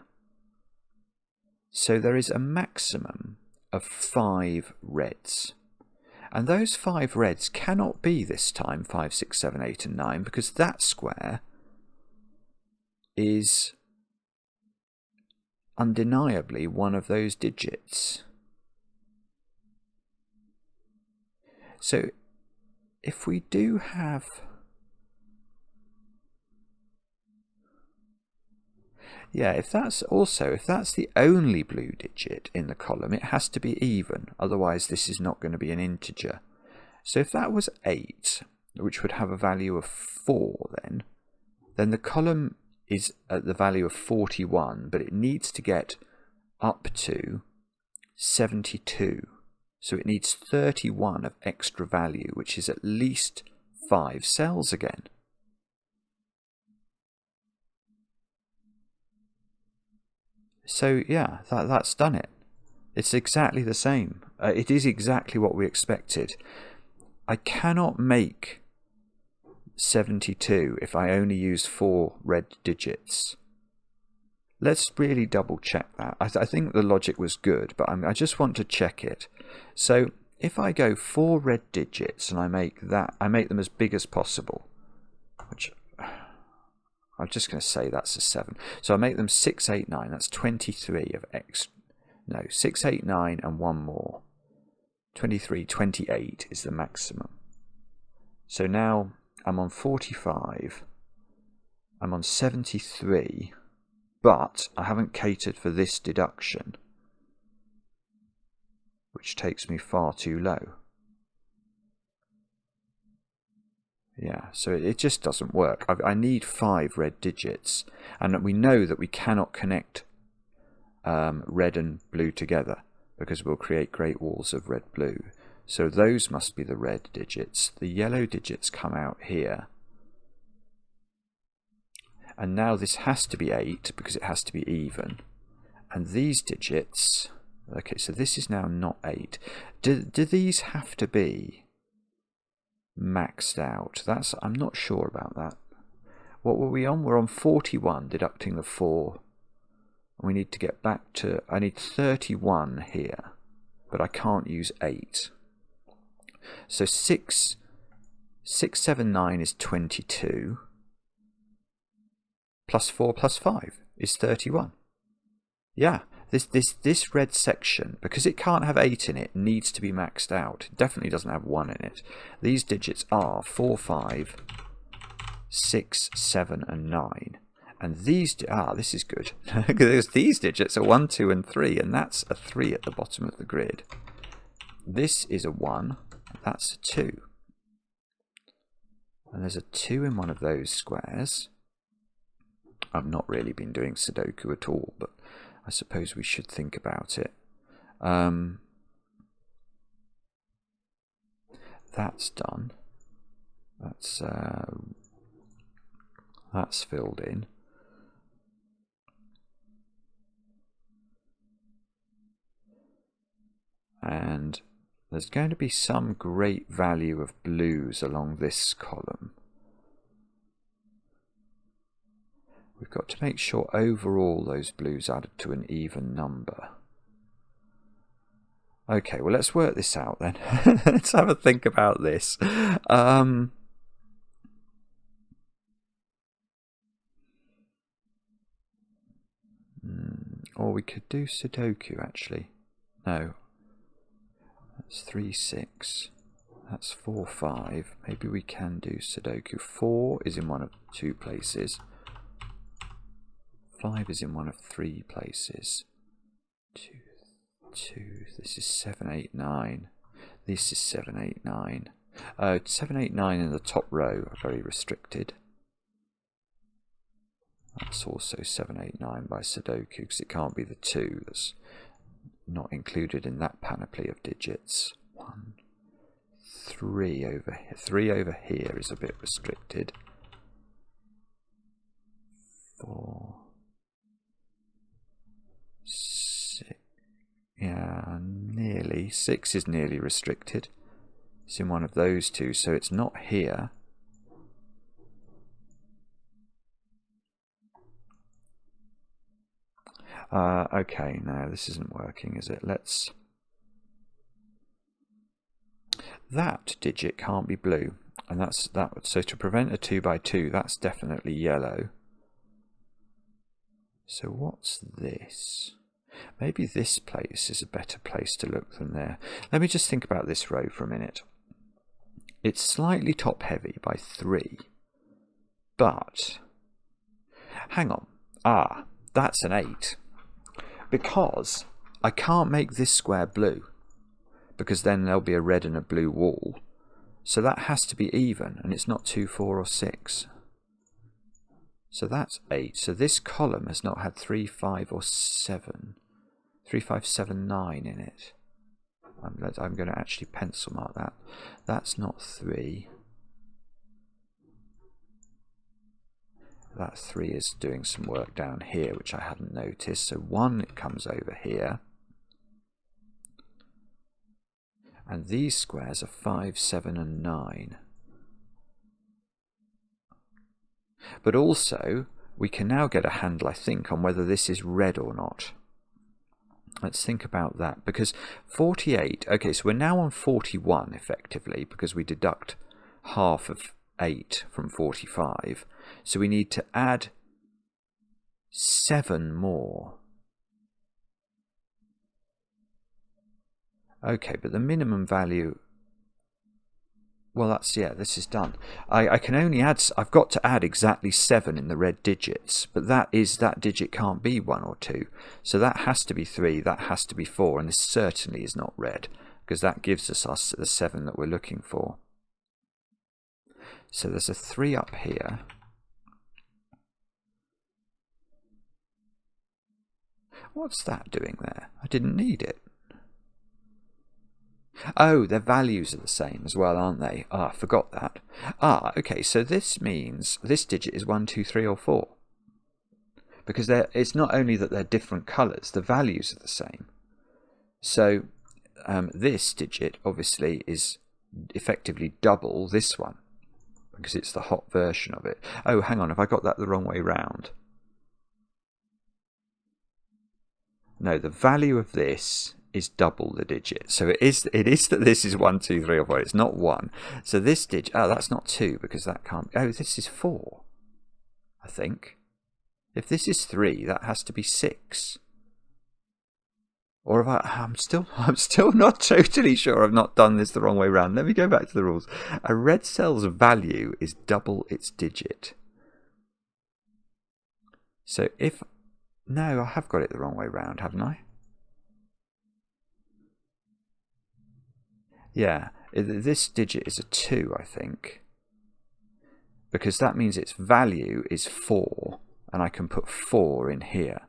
So there is a maximum of 5 reds. And those 5 reds cannot be this time 5, 6, 7, 8 and 9, because that square is undeniably one of those digits. So if we do have... yeah, if that's the only blue digit in the column, it has to be even, otherwise this is not going to be an integer. So if that was 8, which would have a value of 4 then the column is at the value of 41, but it needs to get up to 72. So it needs 31 of extra value, which is at least 5 cells again. So yeah, that's done it. It's exactly the same. It is exactly what we expected. I cannot make 72 if I only use 4 red digits. Let's really double check that. I think the logic was good, but I just want to check it. So if I go 4 red digits and I make them as big as possible, which I'm just going to say that's a 7. So I make them 6, 8, 9. That's 23 of x. No, 6, 8, 9 and one more. 23, 28 is the maximum. So now I'm on 45. I'm on 73. But I haven't catered for this deduction, which takes me far too low. Yeah, so it just doesn't work. I need 5 red digits, and we know that we cannot connect red and blue together because we'll create great walls of red-blue. So those must be the red digits. The yellow digits come out here. And now this has to be 8 because it has to be even. And these digits... okay, so this is now not 8. Do these have to be maxed out? I'm not sure about that. What were we on? We're on 41, deducting the 4. We need to get back to... I need 31 here, but I can't use 8. So 6, 7, 9 is 22. Plus 4 plus 5 is 31. Yeah, this red section, because it can't have 8 in it, needs to be maxed out. It definitely doesn't have 1 in it. These digits are 4, 5, 6, 7 and 9. And these... this is good. Because these digits are 1, 2 and 3, and that's a 3 at the bottom of the grid. This is a 1, that's a 2. And there's a 2 in one of those squares. I've not really been doing Sudoku at all, but I suppose we should think about it. That's done. That's filled in. And there's going to be some great value of blues along this column. We've got to make sure overall those blues added to an even number. Okay, well, let's work this out then. Let's have a think about this. Or we could do Sudoku, actually. No. That's 3, 6. That's 4, 5. Maybe we can do Sudoku. 4 is in one of 2 places. 5 is in one of 3 places. 2, 2. This is 7, 8, 9. This is 7, 8, 9. 7, 8, 9 in the top row are very restricted. That's also 789 by Sudoku, because it can't be the 2 that's not included in that panoply of digits. 1, 3 over here. 3 over here is a bit restricted. 4, 6. Yeah, nearly. 6 is nearly restricted. It's in one of those two, so it's not here. Okay, no, this isn't working, is it? Let's... That digit can't be blue, and that's that. So to prevent a 2 by 2, that's definitely yellow. So what's this? Maybe this place is a better place to look than there. Let me just think about this row for a minute. It's slightly top heavy by 3, but hang on. Ah, that's an 8. Because I can't make this square blue, because then there'll be a red and a blue wall. So that has to be even, and it's not 2, 4 or 6. So that's 8. So this column has not had 3, 5 or 7. 3, 5, 7, 9 in it. I'm going to actually pencil mark that. That's not 3. That 3 is doing some work down here, which I hadn't noticed. So 1 comes over here. And these squares are 5, 7 and 9. But also, we can now get a handle, I think, on whether this is red or not. Let's think about that, because 48, okay, so we're now on 41 effectively, because we deduct half of 8 from 45. So we need to add 7 more. Okay, but the minimum value, well, that's, yeah, this is done. I can only add, I've got to add exactly 7 in the red digits, but that digit can't be 1 or 2. So that has to be 3, that has to be 4, and this certainly is not red, because that gives us the 7 that we're looking for. So there's a 3 up here. What's that doing there? I didn't need it. Oh, their values are the same as well, aren't they? Ah, I forgot that. Ah, okay, so this means this digit is 1, 2, 3 or 4. Because it's not only that they're different colours, the values are the same. So this digit obviously is effectively double this one, because it's the hot version of it. Oh, hang on, have I got that the wrong way round? No, the value of this is double the digit. So it is that this is 1, 2, 3 or 4. It's not 1. So this digit, oh, that's not 2, because that can't, oh, this is 4, I think. If this is 3, that has to be 6. Or have I'm still not totally sure I've not done this the wrong way round. Let me go back to the rules. A red cell's value is double its digit. So if, no, I have got it the wrong way round, haven't I? Yeah, this digit is a 2, I think, because that means its value is 4, and I can put 4 in here.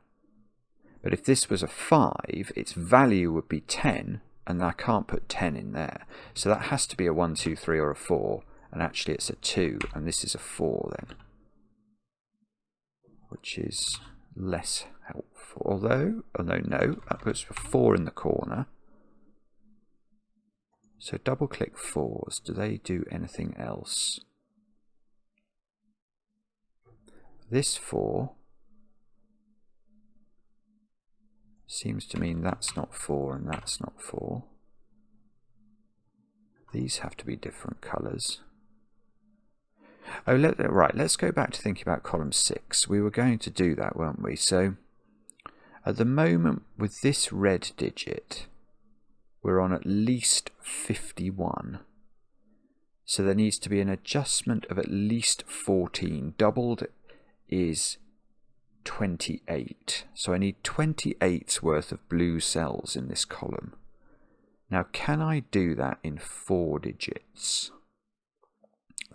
But if this was a 5, its value would be 10, and I can't put 10 in there. So that has to be a 1, 2, 3 or a 4, and actually it's a 2, and this is a 4 then, which is less helpful. Although, oh no, that puts a 4 in the corner. So double click 4s, do they do anything else? This 4 seems to mean that's not 4 and that's not 4. These have to be different colours. Oh, right, let's go back to thinking about column 6. We were going to do that, weren't we? So at the moment with this red digit, we're on at least 51. So there needs to be an adjustment of at least 14. Doubled is 28. So I need 28's worth of blue cells in this column. Now, can I do that in 4 digits?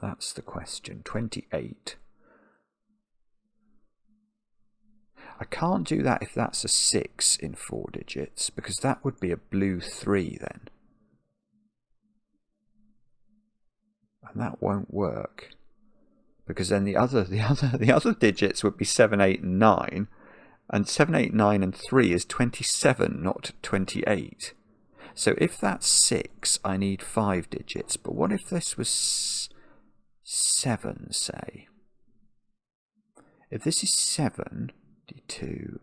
That's the question. 28. I can't do that if that's a 6 in 4 digits, because that would be a blue 3 then. And that won't work. Because then the other digits would be 7, 8, and 9. And 7, 8, 9, and 3 is 27, not 28. So if that's 6, I need 5 digits. But what if this was 7, say? If this is 7, D2,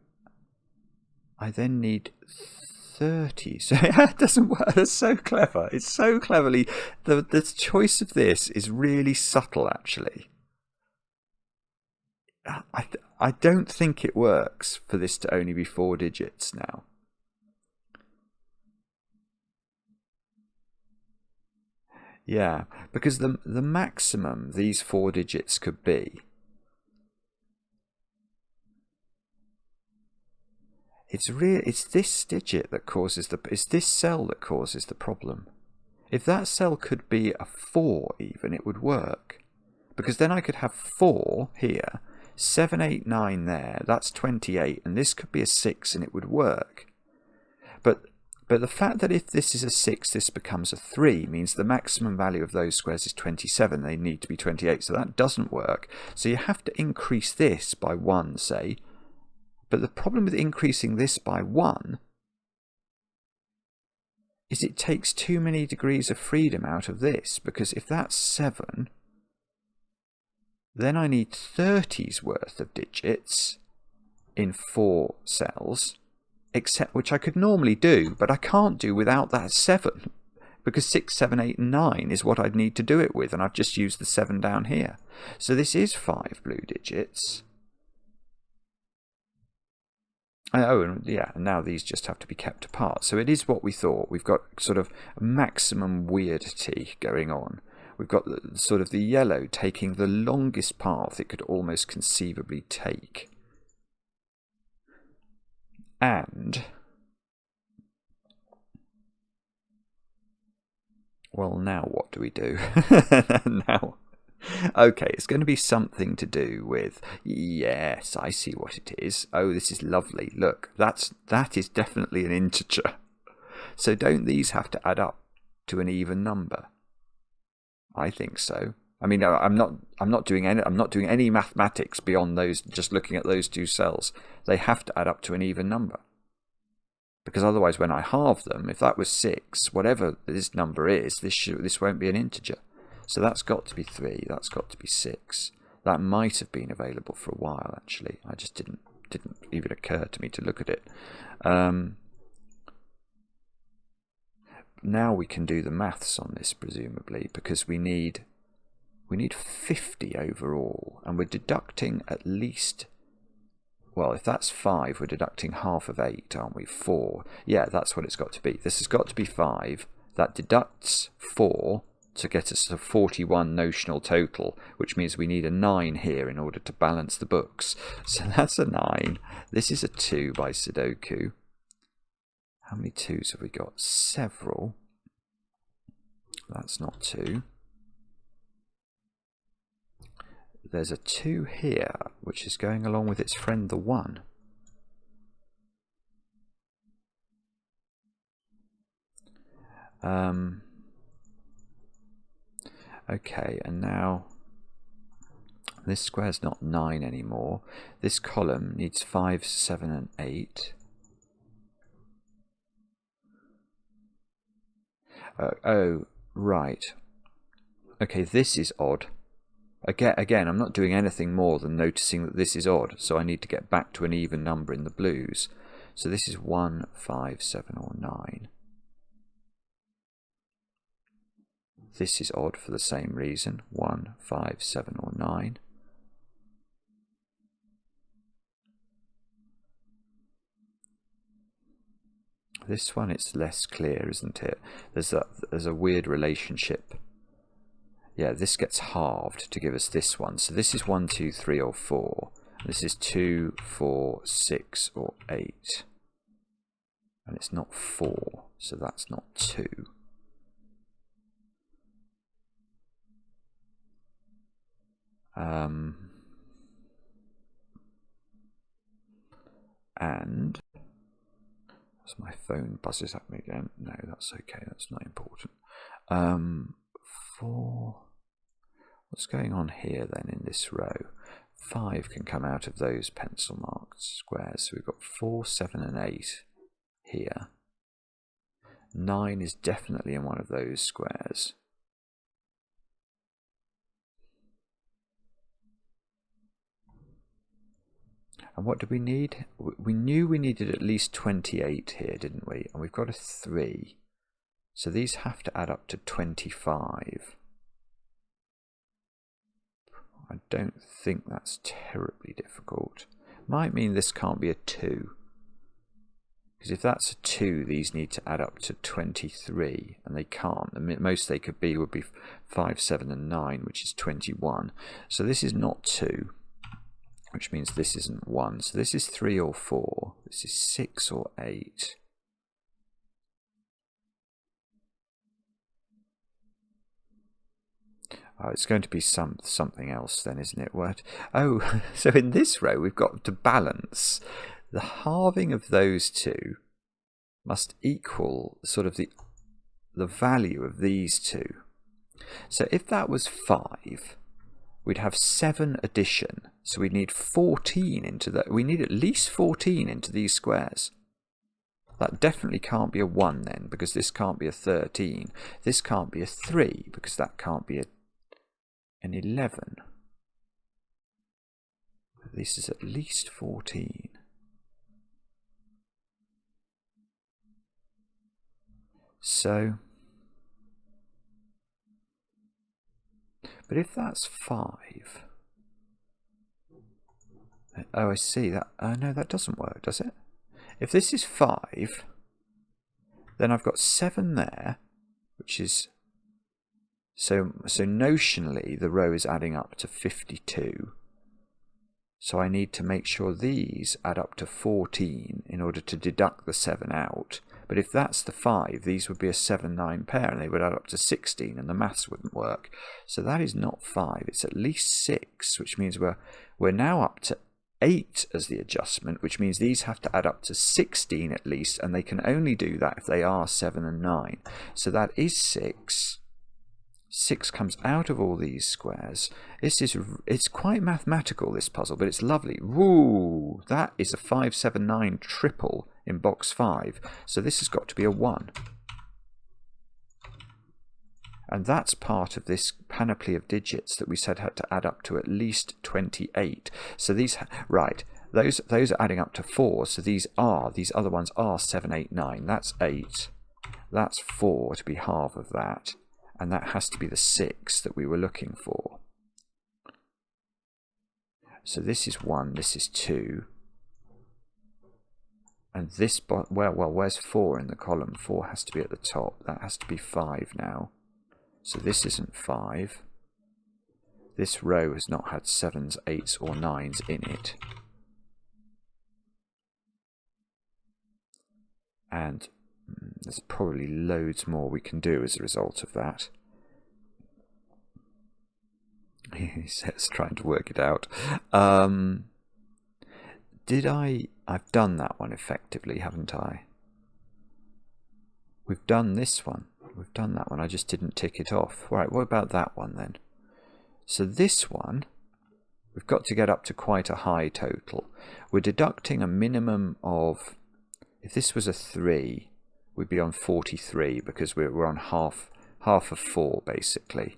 I then need 30. So it doesn't work. That's so clever. It's so cleverly. The choice of this is really subtle, actually. I don't think it works for this to only be 4 digits now. Yeah, because the maximum these 4 digits could be, it's this digit that causes it's this cell that causes the problem. If that cell could be a 4 even, it would work. Because then I could have 4 here, 7, 8, 9 there, that's 28, and this could be a 6 and it would work. But the fact that if this is a 6, this becomes a 3, means the maximum value of those squares is 27, they need to be 28, so that doesn't work. So you have to increase this by 1, say. But the problem with increasing this by 1 is it takes too many degrees of freedom out of this, because if that's 7, then I need 30's worth of digits in 4 cells, except which I could normally do, but I can't do without that 7, because 6, 7, 8, and 9 is what I'd need to do it with, and I've just used the 7 down here. So this is 5 blue digits. Oh, and yeah, and now these just have to be kept apart. So it is what we thought. We've got sort of maximum weirdity going on. We've got sort of the yellow taking the longest path it could almost conceivably take. And, well, now what do we do? Now, okay, it's going to be something to do with, yes, I see what it is. Oh, this is lovely. Look, that is definitely an integer. So don't these have to add up to an even number? I think so. I mean, I'm not doing any mathematics beyond those, just looking at those 2 cells. They have to add up to an even number. Because otherwise, when I halve them, if that was 6, whatever this number is, this won't be an integer. So that's got to be 3. That's got to be 6. That might have been available for a while, actually. I just didn't even occur to me to look at it. Now we can do the maths on this, presumably, because we need 50 overall, and we're deducting at least, well, if that's 5, we're deducting half of 8, aren't we? 4. Yeah, that's what it's got to be. This has got to be 5. That deducts 4 to get us a 41 notional total, which means we need a 9 here in order to balance the books. So that's a 9. This is a 2 by Sudoku. How many 2's have we got? Several. That's not 2. There's a 2 here, which is going along with its friend the 1. Okay, and now this square's not 9 anymore. This column needs 5, 7, and 8. Oh, right. Okay, this is odd. Again, I'm not doing anything more than noticing that this is odd, so I need to get back to an even number in the blues. So this is 1, 5, 7, or 9. This is odd for the same reason, 1, 5, 7, or 9. This one, it's less clear, isn't it? There's a weird relationship. Yeah, this gets halved to give us this one. So this is 1, 2, 3, or 4. This is 2, 4, 6, or 8. And it's not 4, so that's not 2. And as my phone buzzes at me again, no, that's okay, that's not important. 4, what's going on here then in this row? 5 can come out of those pencil marked squares, so we've got 4, 7 and 8 here. 9 is definitely in one of those squares. And what do we need? We knew we needed at least 28 here, didn't we? And we've got a 3. So these have to add up to 25. I don't think that's terribly difficult. Might mean this can't be a 2. Because if that's a 2, these need to add up to 23, and they can't. The most they could be would be 5, 7 and 9, which is 21. So this is not 2, which means this isn't 1. So this is 3 or 4. This is 6 or 8. Oh, it's going to be something else then, isn't it? What? Oh, so in this row we've got to balance. The halving of those two must equal sort of the value of these two. So if that was 5, we'd have 7 addition. So we'd need 14 into that. We need at least 14 into these squares. That definitely can't be a 1 then, because this can't be a 13. This can't be a 3, because that can't be an 11. This is at least 14. So, but if that's 5, oh, I see that. No, that doesn't work, does it? If this is 5, then I've got 7 there, which is so notionally the row is adding up to 52. So I need to make sure these add up to 14 in order to deduct the 7 out. But if that's the 5, these would be a 7-9 pair, and they would add up to 16, and the maths wouldn't work. So that is not 5, it's at least 6, which means we're now up to 8 as the adjustment, which means these have to add up to 16 at least, and they can only do that if they are 7 and 9. So that is 6. 6 comes out of all these squares. It's quite mathematical, this puzzle, but it's lovely. Woo! That is a 5, 7, 9 triple in box 5. So this has got to be a 1. And that's part of this panoply of digits that we said had to add up to at least 28. So these, right, those are adding up to 4. So these other ones are 7, 8, 9. That's 8. That's 4 to be half of that. And that has to be the 6 that we were looking for. So this is 1, this is 2. And this, well, where's 4 in the column? 4 has to be at the top. That has to be 5 now. So this isn't 5. This row has not had 7s, 8s or 9s in it. And there's probably loads more we can do as a result of that. He says, trying to work it out. I've done that one effectively, haven't I? We've done this one. We've done that one. I just didn't tick it off. Right, what about that one then? So this one, we've got to get up to quite a high total. We're deducting a minimum of, if this was a 3, we'd be on 43 because we're on half of 4 basically,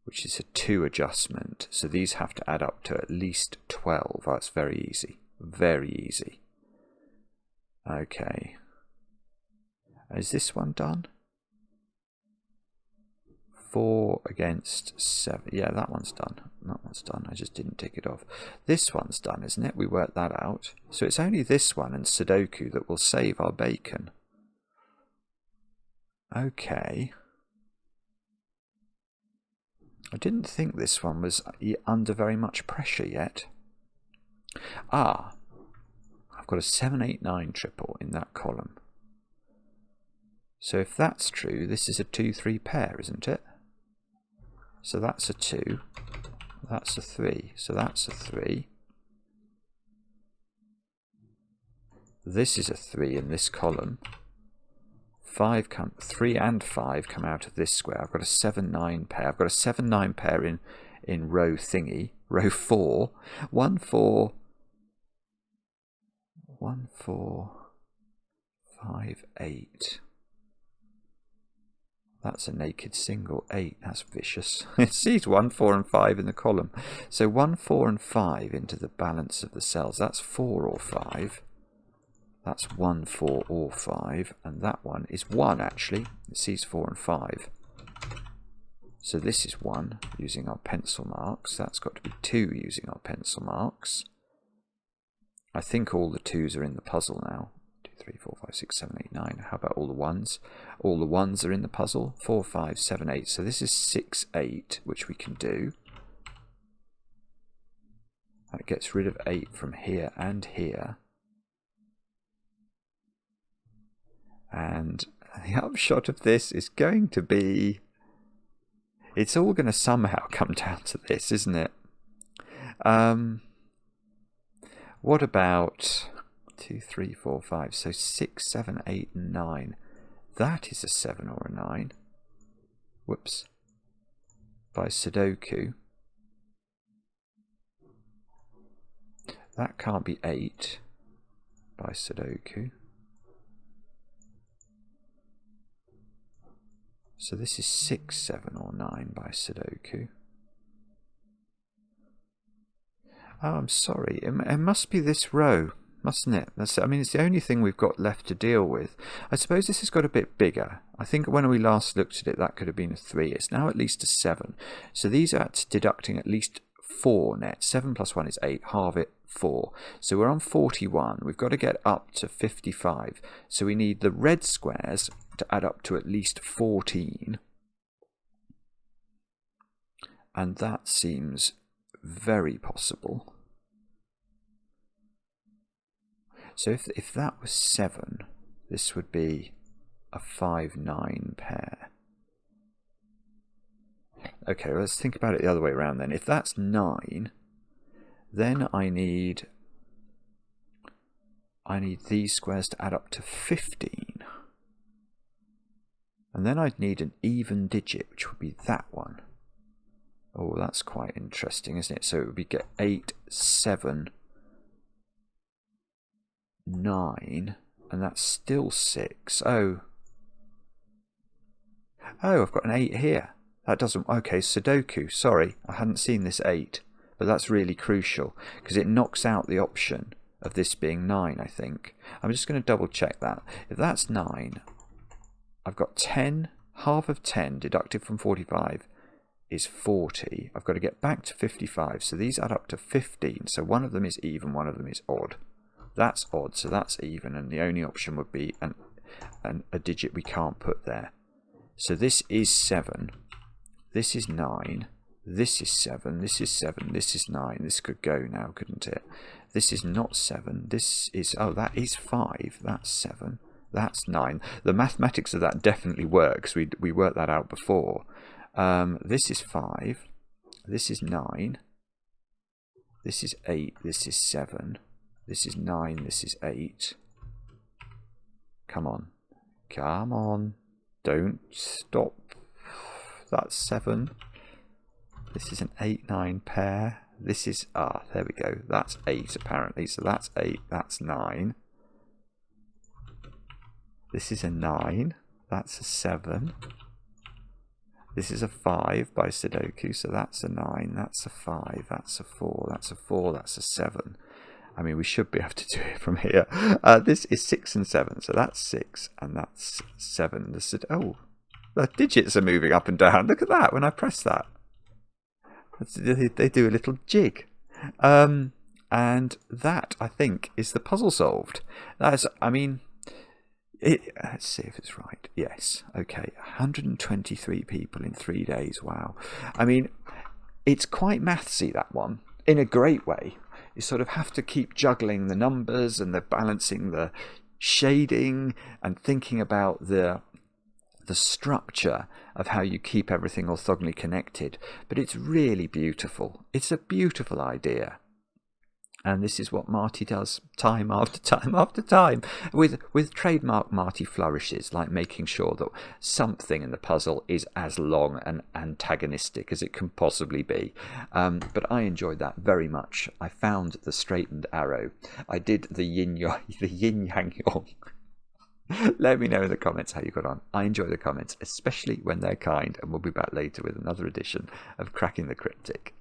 which is a 2 adjustment. So these have to add up to at least 12. That's very easy. Very easy. Okay. Is this one done? 4 against 7. Yeah, that one's done. That one's done. I just didn't tick it off. This one's done, isn't it? We worked that out. So it's only this one and Sudoku that will save our bacon. Okay. I didn't think this one was under very much pressure yet. Ah, I've got a 7, 8, 9 triple in that column. So if that's true, this is a 2, 3 pair, isn't it? So that's a 2, that's a 3, so that's a 3. This is a 3 in this column. 3 and 5 come out of this square. I've got a 7-9 pair. I've got a 7-9 pair in row thingy. Row 4. 1, 4. 1, 4. 5, 8. That's a naked single. 8. That's vicious. It sees 1, 4 and 5 in the column. So 1, 4 and 5 into the balance of the cells. That's 4 or 5. That's 1, 4 or 5. And that one is 1 actually. It sees 4 and 5. So this is 1 using our pencil marks. That's got to be 2 using our pencil marks. I think all the 2s are in the puzzle now. 2, 3, 4, 5, 6, 7, 8, 9. How about all the 1s? All the 1s are in the puzzle. 4, 5, 7, 8. So this is 6, 8, which we can do. That gets rid of 8 from here and here. And the upshot of this is going to be... It's all going to somehow come down to this, isn't it? What about 2, 3, 4, 5? So 6, 7, 8, and 9. That is a 7 or a 9. Whoops. By Sudoku. That can't be 8 by Sudoku. So this is 6, 7 or 9 by Sudoku. Oh, I'm sorry. It must be this row, mustn't it? I mean, it's the only thing we've got left to deal with. I suppose this has got a bit bigger. I think when we last looked at it, that could have been a 3. It's now at least a 7. So these are deducting at least 4 net. 7 plus 1 is 8. Halve it, 4. So we're on 41. We've got to get up to 55. So we need the red squares to add up to at least 14. And that seems very possible. So if that was 7, this would be a 5, 9 pair. Okay, let's think about it the other way around then. If that's 9, then I need these squares to add up to 15. And then I'd need an even digit, which would be that one. Oh, that's quite interesting, isn't it? So it would be get 8, 7, 9, and that's still 6. Oh, I've got an 8 here. That doesn't... Okay, Sudoku. Sorry, I hadn't seen this 8. But that's really crucial, because it knocks out the option of this being 9, I think. I'm just going to double check that. If that's 9, I've got 10. Half of 10 deducted from 45 is 40. I've got to get back to 55. So these add up to 15. So one of them is even, one of them is odd. That's odd, so that's even. And the only option would be a digit we can't put there. So this is 7. This is 9. This is 7. This is 7. This is 9. This could go now, couldn't it? This is not 7. This is... Oh, that is 5. That's 7. That's 9. The mathematics of that definitely works. We worked that out before. This is 5. This is 9. This is 8. This is 7. This is 9. This is 8. Come on. Come on. Don't stop. That's 7. This is an 8, 9 pair. This is... Ah, there we go. That's 8 apparently. So that's 8. That's 9. This is a 9. That's a 7. This is a 5 by Sudoku. So that's a 9. That's a 5. That's a 4. That's a 4. That's a 7. I mean, we should be able to do it from here. This is 6 and 7. So that's 6 and that's 7. Oh, the digits are moving up and down. Look at that when I press that. They do a little jig. And that, I think, is the puzzle solved. That's, I mean... let's see if it's right. Yes. Okay. 123 people in 3 days. Wow. I mean, it's quite mathsy, that one, in a great way. You sort of have to keep juggling the numbers and the balancing the shading and thinking about the structure of how you keep everything orthogonally connected. But it's really beautiful. It's a beautiful idea. And this is what Marty does time after time after time with trademark Marty flourishes, like making sure that something in the puzzle is as long and antagonistic as it can possibly be. But I enjoyed that very much. I found the straightened arrow. I did the Yin Yang Yong. Let me know in the comments how you got on. I enjoy the comments, especially when they're kind, and we'll be back later with another edition of Cracking the Cryptic.